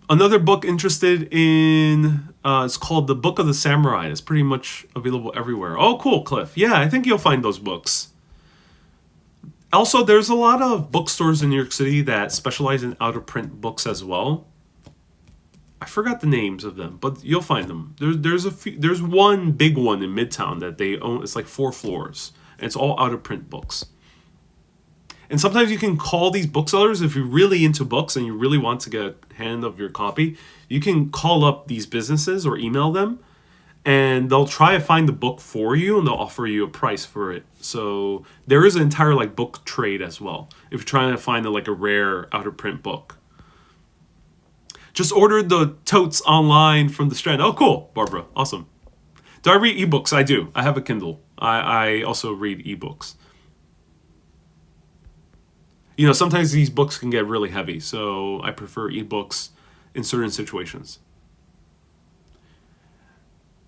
[SPEAKER 1] Another book interested in, it's called The Book of the Samurai. It's pretty much available everywhere. Oh, cool, Cliff. Yeah, I think you'll find those books. Also, there's a lot of bookstores in New York City that specialize in out-of-print books as well. I forgot the names of them, but you'll find them. There's one big one in Midtown that they own. It's like 4 floors, and it's all out-of-print books. And sometimes you can call these booksellers if you're really into books and you really want to get a hand of your copy. You can call up these businesses or email them, and they'll try to find the book for you, and they'll offer you a price for it. So there is an entire like book trade as well if you're trying to find like a rare out of print book. Just ordered the totes online from the Strand. Oh, cool, Barbara, awesome. Do I read ebooks? I do. I have a Kindle. I also read ebooks. You know, sometimes these books can get really heavy, so I prefer ebooks in certain situations.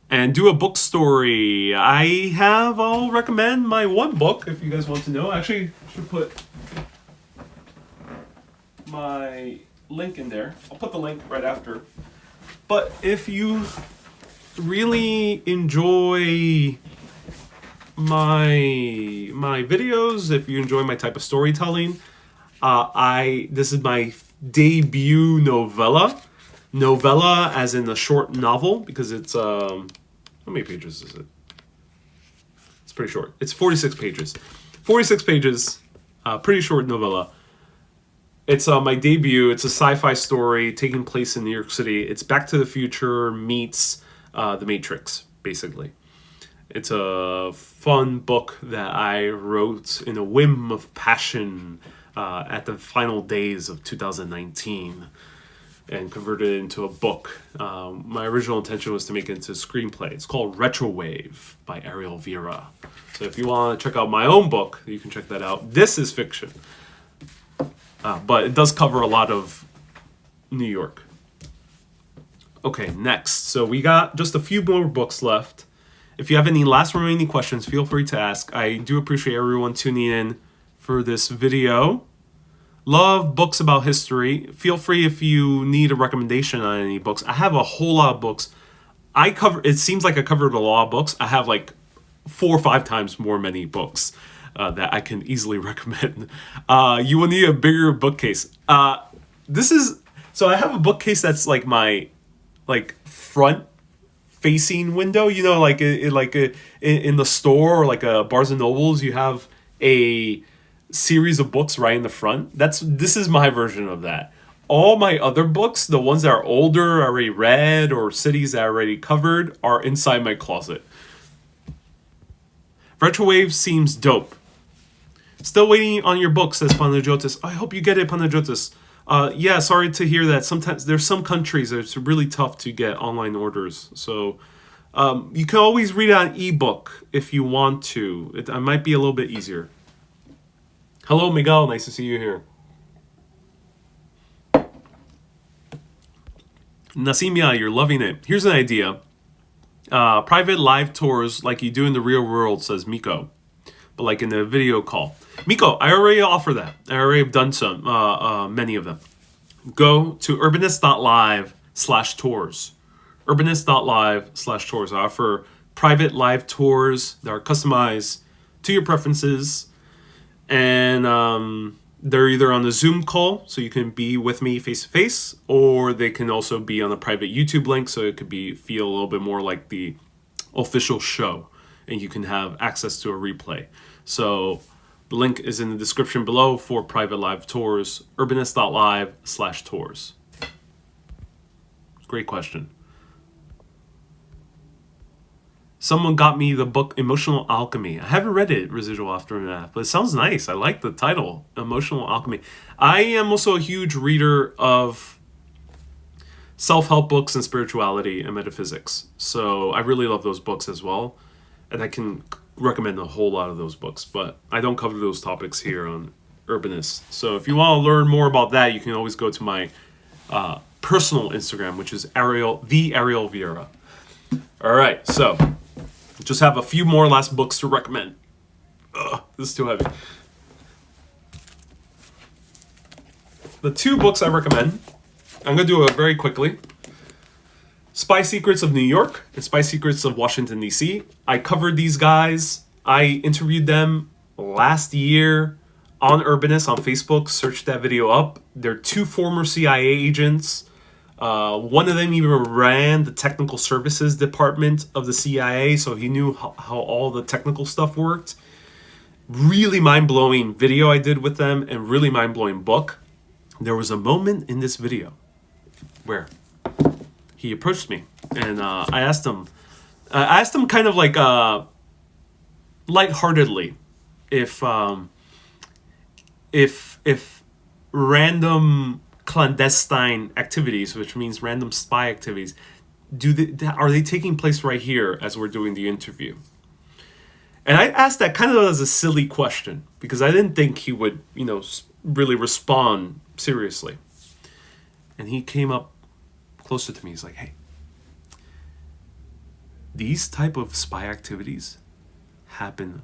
[SPEAKER 1] And do a book story. I'll recommend my one book if you guys want to know. Actually, I should put my link in there. I'll put the link right after. But if you really enjoy my videos, if you enjoy my type of storytelling, this is my debut novella. Novella as in a short novel, because it's how many pages is it? It's pretty short. It's 46 pages. 46 pages, pretty short novella. It's my debut. It's a sci-fi story taking place in New York City. It's Back to the Future meets The Matrix, basically. It's a fun book that I wrote in a whim of passion at the final days of 2019 and converted it into a book. My original intention was to make it into a screenplay. It's called Retrowave by Ariel Vera. So if you want to check out my own book, you can check that out. This is fiction. But it does cover a lot of New York. Okay, next. So we got just a few more books left. If you have any last remaining questions, feel free to ask. I do appreciate everyone tuning in for this video. Love books about history. Feel free if you need a recommendation on any books. I have a whole lot of books. It seems like I covered a lot of books. I have like 4 or 5 times more many books that I can easily recommend. You will need a bigger bookcase. So I have a bookcase that's like my front facing window. You know, like in the store or like a Barnes and Nobles, you have a series of books right in the front. This is my version of that. All my other books, the ones that are older, already read, or cities that I already covered, are inside my closet. Retrowave seems dope. Still waiting on your book, says Panajotis. I hope you get it, Panajotis. Yeah, sorry to hear that. Sometimes there's some countries that it's really tough to get online orders. So you can always read it on ebook if you want to. It might be a little bit easier. Hello, Miguel. Nice to see you here. Nasimia, you're loving it. Here's an idea. Private live tours like you do in the real world, says Miko. But like in a video call. Miko, I already offer that. I already have done many of them. Go to urbanist.live/tours. Urbanist.live/tours. I offer private live tours that are customized to your preferences. And they're either on the Zoom call, so you can be with me face to face, or they can also be on a private YouTube link, so it could feel a little bit more like the official show, and you can have access to a replay. So the link is in the description below for private live tours, urbanist.live/tours. Great question. Someone got me the book Emotional Alchemy. I haven't read it, Residual Aftermath, but it sounds nice. I like the title, Emotional Alchemy. I am also a huge reader of self-help books and spirituality and metaphysics. So I really love those books as well. And I can recommend a whole lot of those books, but I don't cover those topics here on Urbanist. So if you want to learn more about that, you can always go to my personal Instagram, which is Ariel Vieira. All right, so just have a few more last books to recommend. This is too heavy. The 2 books I recommend, I'm going to do it very quickly. Spy Secrets of New York and Spy Secrets of Washington, D.C. I covered these guys. I interviewed them last year on Urbanist on Facebook. Search that video up. They're 2 former CIA agents. One of them even ran the technical services department of the CIA, so he knew how all the technical stuff worked. Really mind-blowing video I did with them, and really mind-blowing book. There was a moment in this video where he approached me, and I asked him, I asked him kind of like lightheartedly if if random clandestine activities, which means random spy activities, are they taking place right here as we're doing the interview? And I asked that kind of as a silly question because I didn't think he would, really respond seriously. And he came up closer to me. He's like, "Hey, these type of spy activities happen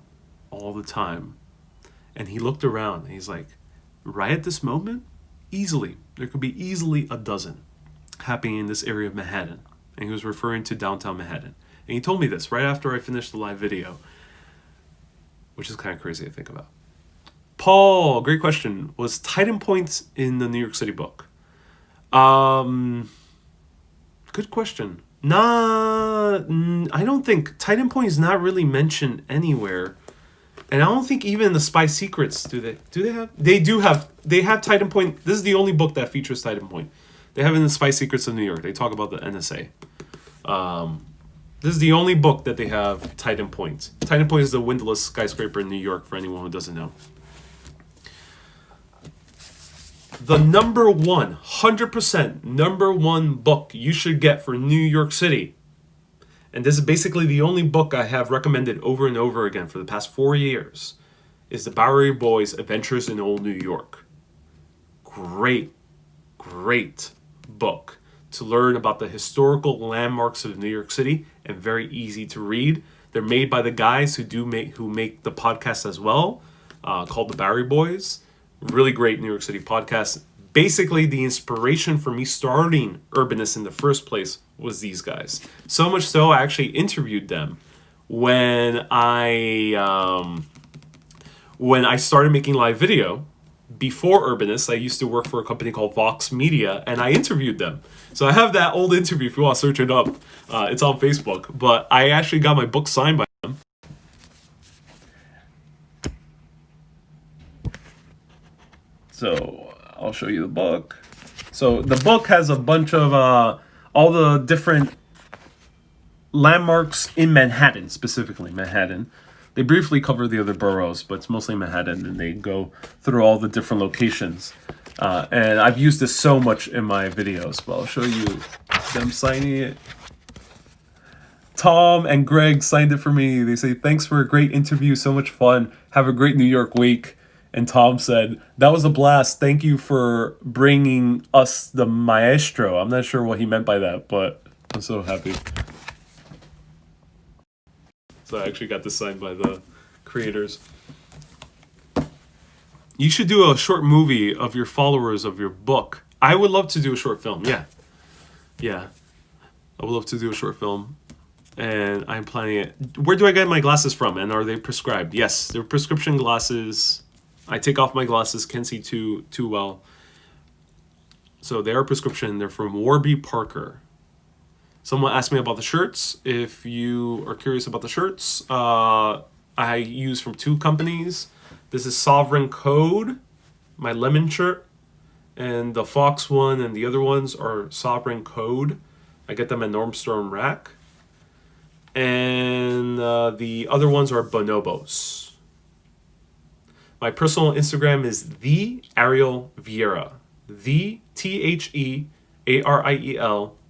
[SPEAKER 1] all the time." And he looked around and he's like, "Right at this moment, there could be easily a dozen happening in this area of Manhattan." And he was referring to downtown Manhattan. And he told me this right after I finished the live video, which is kind of crazy to think about. Paul, great question. Was Titan Points in the New York City book? Good question. I don't think Titan Point is not really mentioned anywhere. And I don't think even the Spy Secrets do they have? They have Titan Point. This is the only book that features Titan Point. They have it in the Spy Secrets of New York. They talk about the NSA. This is the only book that they have Titan Point. Titan Point is the windowless skyscraper in New York, for anyone who doesn't know. The number 100% number one book you should get for New York City, and this is basically the only book I have recommended over and over again for the past 4 years, is the Bowery Boys' Adventures in Old New York. Great book to learn about the historical landmarks of New York City, and very easy to read. They're made by the guys who make the podcast as well, called the Bowery Boys. Really great New York City podcast. Basically, the inspiration for me starting Urbanist in the first place was these guys. So much so, I actually interviewed them when I started making live video. Before Urbanist, I used to work for a company called Vox Media, and I interviewed them. So I have that old interview if you want to search it up. It's on Facebook. But I actually got my book signed by them. So I'll show you the book. So the book has a bunch of all the different landmarks in Manhattan, specifically Manhattan. They briefly cover the other boroughs, but it's mostly Manhattan, and they go through all the different locations. And I've used this so much in my videos, but I'll show you them signing it. Tom and Greg signed it for me. They say, "Thanks for a great interview, so much fun. Have a great New York week." And Tom said, "That was a blast. Thank you for bringing us the maestro." I'm not sure what he meant by that, but I'm so happy. So I actually got this signed by the creators. You should do a short movie of your followers of your book. I would love to do a short film. Yeah. I would love to do a short film. And I'm planning it. Where do I get my glasses from? And are they prescribed? Yes, they're prescription glasses. I take off my glasses, can't see too well. So they are prescription. They're from Warby Parker. Someone asked me about the shirts. If you are curious about the shirts, I use from two companies. This is Sovereign Code, my lemon shirt, and the Fox one and the other ones are Sovereign Code. I get them at Normstorm Rack. And the other ones are bonobos. My personal Instagram is the Ariel Vieira. The TheAriel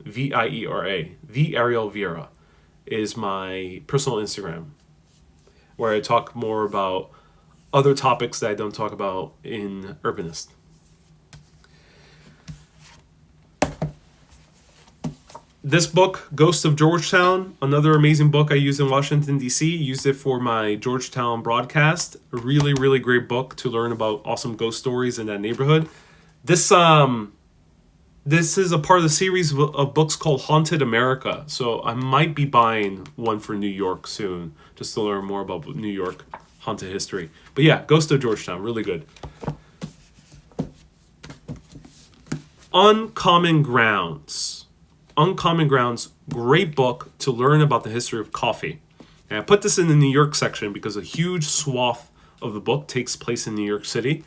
[SPEAKER 1] Viera. The Ariel Vieira is my personal Instagram, where I talk more about other topics that I don't talk about in Urbanist. This book, Ghost of Georgetown, another amazing book I used in Washington, D.C. Used it for my Georgetown broadcast. A really, really great book to learn about awesome ghost stories in that neighborhood. This is a part of the series of books called Haunted America. So I might be buying one for New York soon, just to learn more about New York haunted history. But yeah, Ghost of Georgetown, really good. Uncommon Grounds. Uncommon Grounds, great book to learn about the history of coffee. And I put this in the New York section because a huge swath of the book takes place in New York City.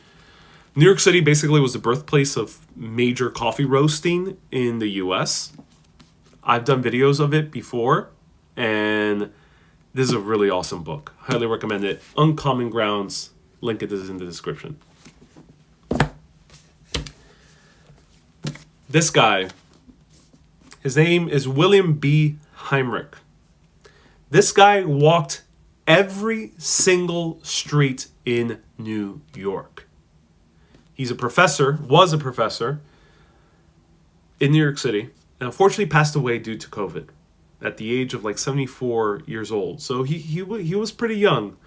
[SPEAKER 1] New York City basically was the birthplace of major coffee roasting in the US. I've done videos of it before. And this is a really awesome book. Highly recommend it. Uncommon Grounds. Link is in the description. This guy, his name is William B. Heinrich. This guy walked every single street in New York. He's a professor, was a professor in New York City, and unfortunately passed away due to COVID at the age of like 74 years old. So he was pretty young.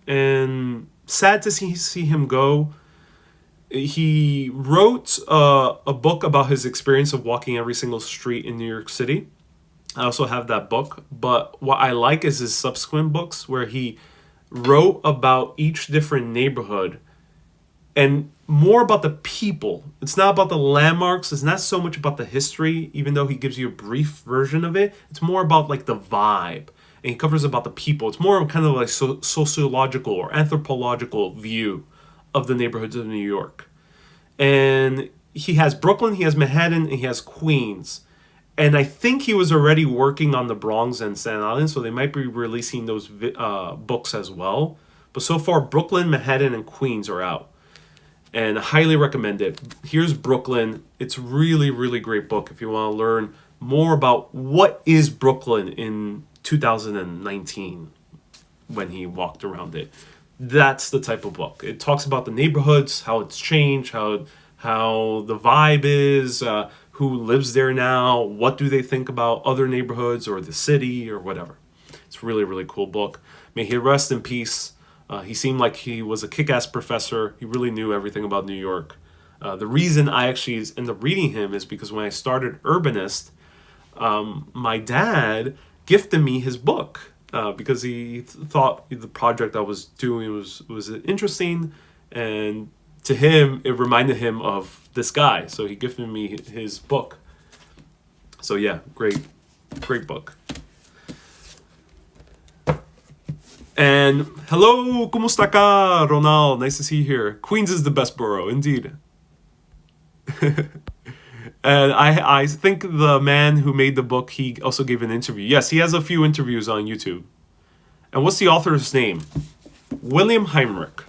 [SPEAKER 1] And sad to see him go. He wrote a book about his experience of walking every single street in New York City. I also have that book, but what I like is his subsequent books where he wrote about each different neighborhood and more about the people. It's not about the landmarks. It's not so much about the history, even though he gives you a brief version of it. It's more about like the vibe, and he covers about the people. It's more of kind of like sociological or anthropological view of the neighborhoods of New York. And he has Brooklyn, he has Manhattan, and he has Queens. And I think he was already working on the Bronx and Staten Island, so they might be releasing those books as well. But so far, Brooklyn, Manhattan, and Queens are out. And I highly recommend it. Here's Brooklyn. It's really, really great book if you want to learn more about what is Brooklyn in 2019 when he walked around it. That's the type of book. It talks about the neighborhoods, how it's changed, how the vibe is, who lives there now, what do they think about other neighborhoods or the city or whatever. It's a really, really cool book. May he rest in peace. He seemed like he was a kick-ass professor. He really knew everything about New York. The reason I actually ended up reading him is because when I started Urbanist, my dad gifted me his book. Because he thought the project I was doing was interesting, and to him it reminded him of this guy, so he gifted me his book. So yeah, great book. And hello, kumusta ka, Ronald? Nice to see you here. Queens is the best borough, indeed. And I think the man who made the book, he also gave an interview. Yes, he has a few interviews on YouTube. And what's the author's name? William Heinrich.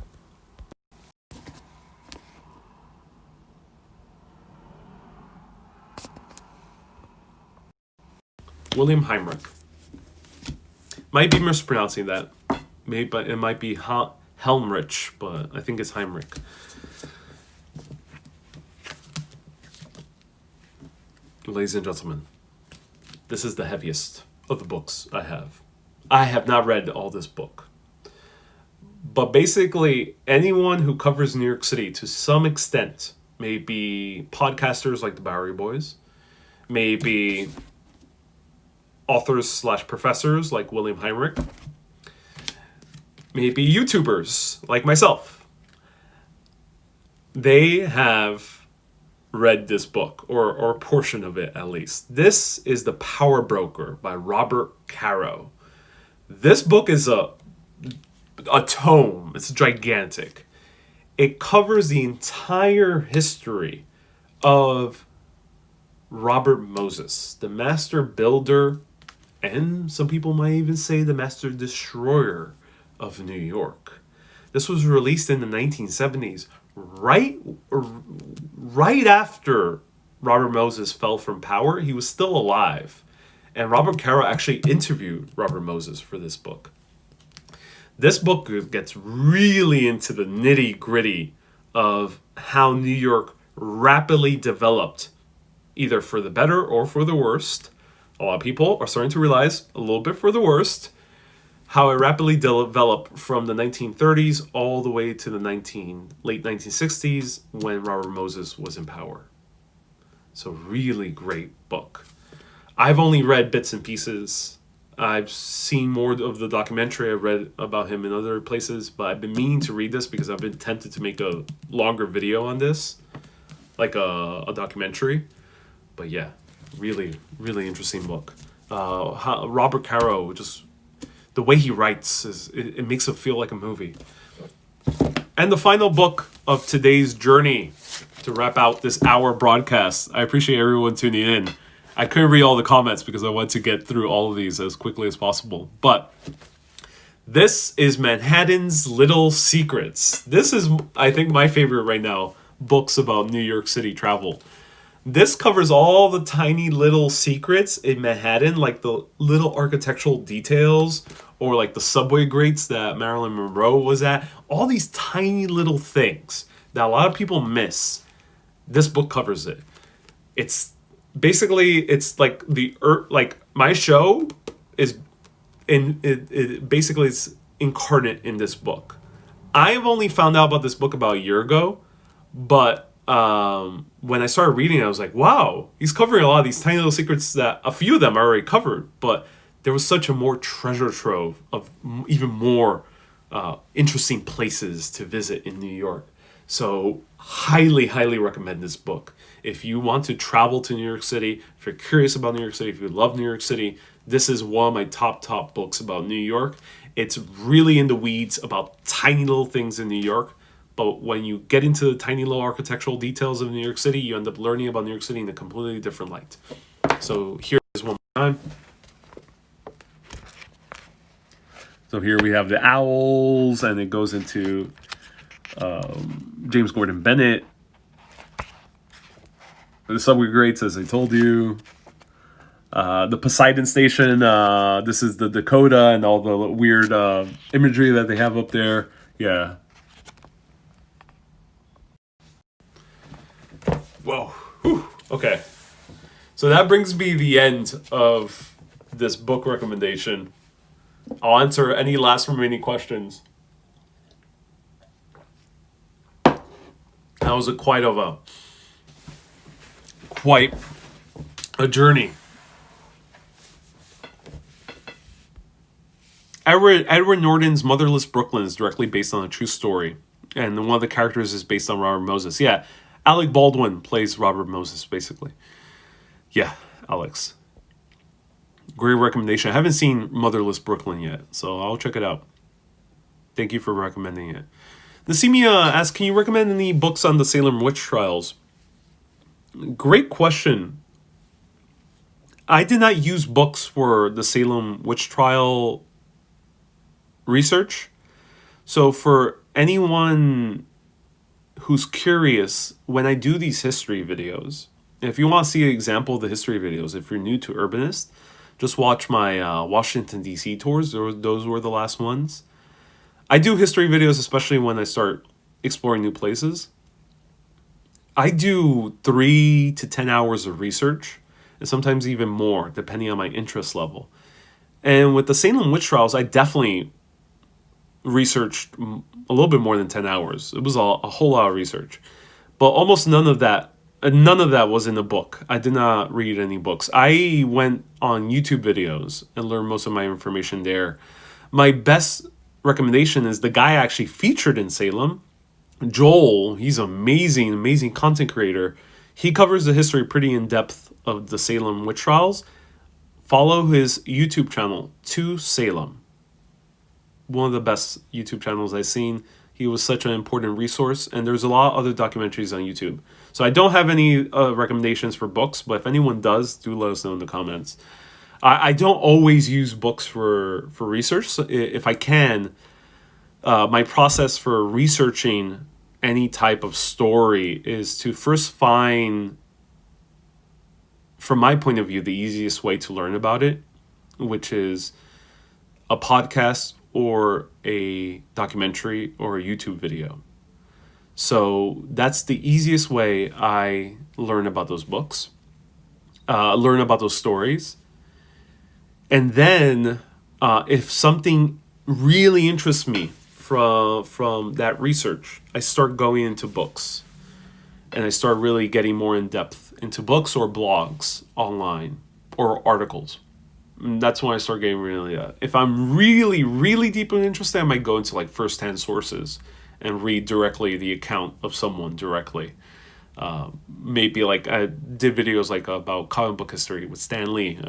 [SPEAKER 1] William Heinrich. Might be mispronouncing that. Maybe, but it might be Helmrich, but I think it's Heinrich. Ladies and gentlemen, this is the heaviest of the books I have. I have not read all this book. But basically, anyone who covers New York City to some extent, maybe podcasters like the Bowery Boys, maybe authors/professors like William Heinrich, maybe YouTubers like myself, they have read this book, or a portion of it at least. This is The Power Broker by Robert Caro. This book is a tome. It's gigantic. It covers the entire history of Robert Moses, the master builder, and some people might even say the master destroyer of New York. This was released in the 1970s, right after Robert Moses fell from power. He was still alive. And Robert Caro actually interviewed Robert Moses for this book. This book gets really into the nitty-gritty of how New York rapidly developed, either for the better or for the worst. A lot of people are starting to realize a little bit for the worst, how it rapidly developed from the 1930s all the way to the late 1960s when Robert Moses was in power. So really great book. I've only read bits and pieces. I've seen more of the documentary. I've read about him in other places, but I've been meaning to read this because I've been tempted to make a longer video on this, like a documentary. But yeah, really, really interesting book. Robert Caro, just the way he writes, it makes it feel like a movie. And the final book of today's journey to wrap out this hour broadcast. I appreciate everyone tuning in. I couldn't read all the comments because I wanted to get through all of these as quickly as possible. But this is Manhattan's Little Secrets. This is, I think, my favorite right now, books about New York City travel. This covers all the tiny little secrets in Manhattan, like the little architectural details or like the subway grates that Marilyn Monroe was at. All these tiny little things that a lot of people miss. This book covers it. It's basically, it's like like my show is it basically is incarnate in this book. I've only found out about this book about a year ago, but when I started reading it, I was like, wow, he's covering a lot of these tiny little secrets that a few of them are already covered, but there was such a more treasure trove of even more interesting places to visit in New York. So highly, highly recommend this book. If you want to travel to New York City, if you're curious about New York City, if you love New York City, this is one of my top books about New York. It's really in the weeds about tiny little things in New York. But when you get into the tiny little architectural details of New York City, you end up learning about New York City in a completely different light. So here is one more time. So here we have the owls, and it goes into James Gordon Bennett. The subway grates, as I told you. The Poseidon Station. This is the Dakota and all the weird imagery that they have up there. Yeah. Whoa. Whew. Okay. So that brings me the end of this book recommendation. I'll answer any last remaining questions. That was quite a journey. Edward Norton's Motherless Brooklyn is directly based on a true story, and one of the characters is based on Robert Moses. Yeah, Alec Baldwin plays Robert Moses, basically. Yeah, Alex. Great recommendation. I haven't seen Motherless Brooklyn yet, so I'll check it out. Thank you for recommending it. Nasimia asks, can you recommend any books on the Salem witch trials? Great question. I did not use books for the Salem witch trial research. So for anyone who's curious, when I do these history videos, if you want to see an example of the history videos, if you're new to Urbanist, just watch my Washington, D.C. tours. Those were the last ones. I do history videos, especially when I start exploring new places. I do 3 to 10 hours of research, and sometimes even more, depending on my interest level. And with the Salem witch trials, I definitely researched a little bit more than 10 hours. It was a whole lot of research. But almost none of that was in a book. I did not read any books. I went on YouTube videos and learned most of my information there. My best recommendation is the guy actually featured in Salem, Joel. He's amazing content creator. He covers the history pretty in depth of the Salem witch trials. Follow his YouTube channel, To Salem. One of the best YouTube channels I've seen. He was such an important resource, and there's a lot of other documentaries on YouTube. So I don't have any recommendations for books, but if anyone does, do let us know in the comments. I don't always use books for research. So if I can, my process for researching any type of story is to first find, from my point of view, the easiest way to learn about it, which is a podcast or a documentary or a YouTube video. So that's the easiest way I learn about those books, learn about those stories. And then if something really interests me from that research, I start going into books. And I start really getting more in depth into books or blogs online or articles. And that's when I start getting really, if I'm really deeply interested, I might go into like firsthand sources and read directly the account of someone directly. Maybe like I did videos like about comic book history with Stan Lee.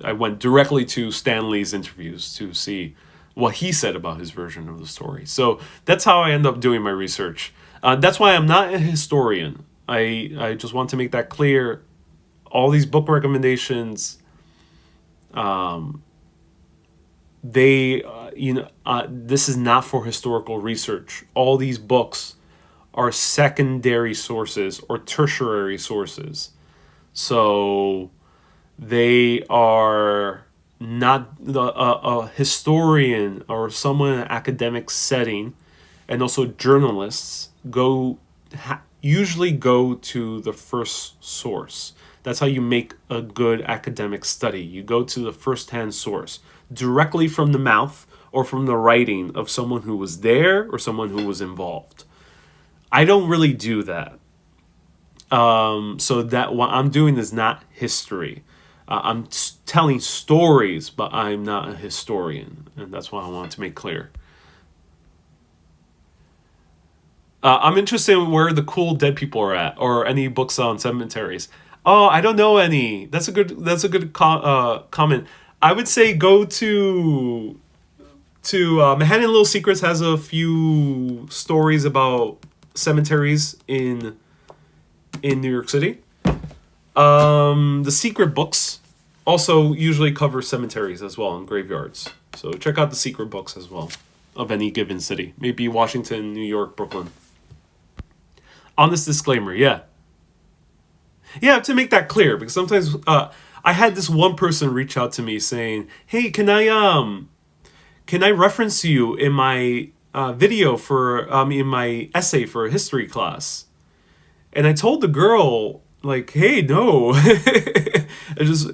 [SPEAKER 1] I went directly to Stan Lee's interviews to see what he said about his version of the story. So that's how I end up doing my research. That's why I'm not a historian. I just want to make that clear. all these book recommendations, they this is not for historical research. All these books are secondary sources or tertiary sources. So they are not a historian or someone in an academic setting, and also journalists usually go to the first source. That's how you make a good academic study. You go to the first-hand source, directly from the mouth or from the writing of someone who was there or someone who was involved. I don't really do that. So that what I'm doing is not history. I'm telling stories, but I'm not a historian, and that's what I want to make clear. I'm interested in where the cool dead people are at, or any books on cemeteries. Oh, I don't know any. That's a good comment. I would say go to Manhattan Little Secrets has a few stories about cemeteries in New York City. The Secret books also usually cover cemeteries as well and graveyards. So check out the Secret books as well of any given city. Maybe Washington, New York, Brooklyn. Honest disclaimer, yeah. Yeah, to make that clear, because sometimes I had this one person reach out to me saying, "Hey, can I reference you in my video for in my essay for a history class?" And I told the girl, like, "Hey, no, I just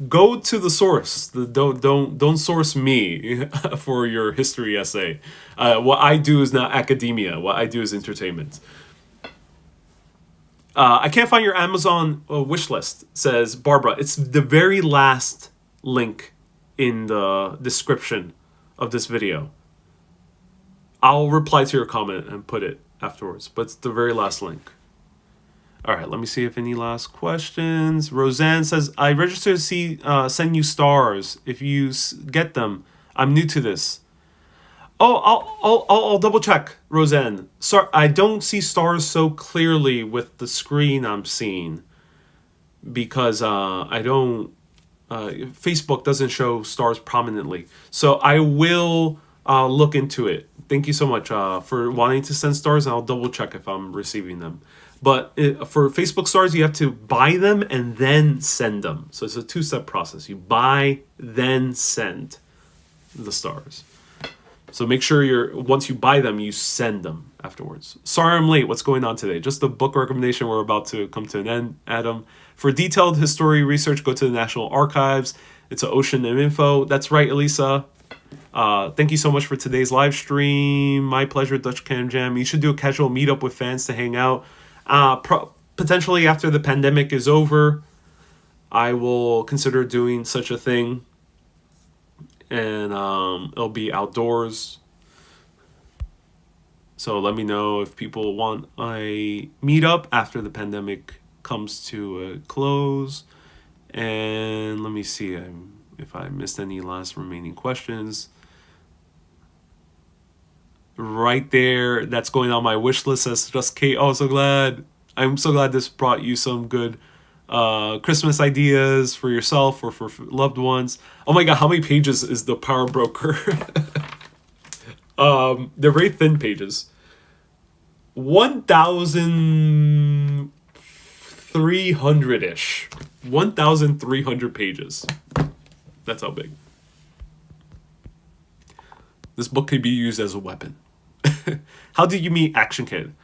[SPEAKER 1] go to the source. Don't source me for your history essay. What I do is not academia. What I do is entertainment." I can't find your Amazon wish list, says Barbara. It's the very last link in the description of this video. I'll reply to your comment and put it afterwards, but it's the very last link. All right, let me see if any last questions. Roseanne says, "I registered to see send you stars. If you get them, I'm new to this." Oh, I'll double check, Roseanne. Sorry, I don't see stars so clearly with the screen I'm seeing, because I don't. Facebook doesn't show stars prominently, so I will look into it. Thank you so much for wanting to send stars, and I'll double check if I'm receiving them. But for Facebook stars, you have to buy them and then send them. So it's a two-step process. You buy, then send the stars. So make sure once you buy them, you send them afterwards. Sorry I'm late. What's going on today? Just a book recommendation. We're about to come to an end, Adam. For detailed history research, go to the National Archives. It's an ocean of info. That's right, Elisa. Thank you so much for today's live stream. My pleasure, Dutch Cam Jam. You should do a casual meetup with fans to hang out. Potentially after the pandemic is over, I will consider doing such a thing. And it'll be outdoors. So let me know if people want a meetup after the pandemic comes to a close. And let me see if I missed any last remaining questions. Right there, that's going on my wish list, says Just Kate. Oh, so glad. I'm so glad this brought you some good Christmas ideas for yourself or for loved ones. Oh my god, how many pages is the Power Broker? They're very thin pages. 1,300-ish. 1,300 pages. That's how big. This book could be used as a weapon. How did you meet Action Kid?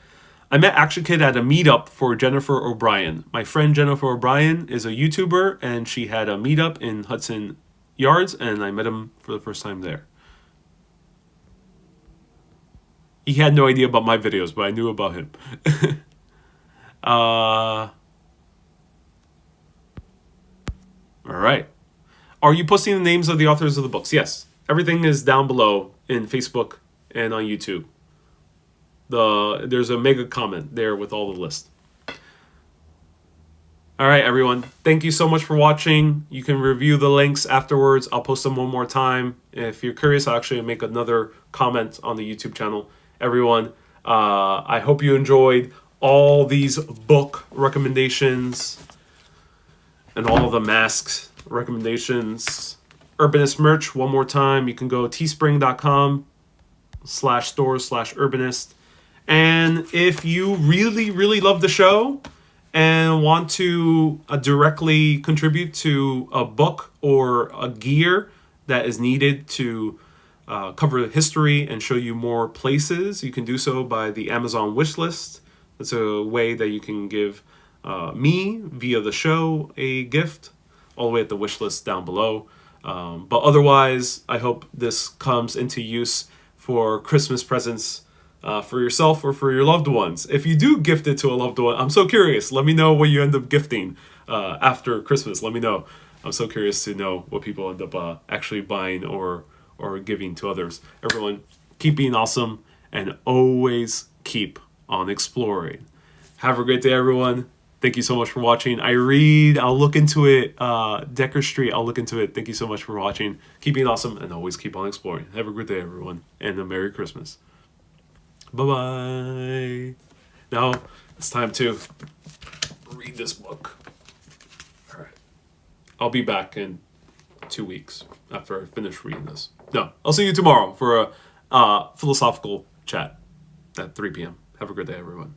[SPEAKER 1] I met Action Kid at a meetup for Jennifer O'Brien. My friend Jennifer O'Brien is a YouTuber, and she had a meetup in Hudson Yards, and I met him for the first time there. He had no idea about my videos, but I knew about him. All right. Are you posting the names of the authors of the books? Yes. Everything is down below in Facebook and on YouTube. There's a mega comment there with all the list. All right, everyone. Thank you so much for watching. You can review the links afterwards. I'll post them one more time. If you're curious, I'll actually make another comment on the YouTube channel. Everyone, I hope you enjoyed all these book recommendations. and all of the masks recommendations. Urbanist merch, one more time. You can go teespring.com/store/urbanist. And if you really, really love the show and want to directly contribute to a book or a gear that is needed to cover the history and show you more places, you can do so by the Amazon wishlist. That's a way that you can give me via the show a gift, all the way at the wishlist down below. But otherwise, I hope this comes into use for Christmas presents for yourself or for your loved ones. If you do gift it to a loved one, I'm so curious. Let me know what you end up gifting after Christmas. Let me know. I'm so curious to know what people end up actually buying or giving to others. Everyone, keep being awesome and always keep on exploring. Have a great day, everyone. Thank you so much for watching. I'll look into it. Decker Street, I'll look into it. Thank you so much for watching. Keep being awesome and always keep on exploring. Have a great day, everyone, and a Merry Christmas. Bye-bye. Now it's time to read this book. All right. I'll be back in 2 weeks after I finish reading this. No, I'll see you tomorrow for a philosophical chat at 3 p.m. Have a good day, everyone.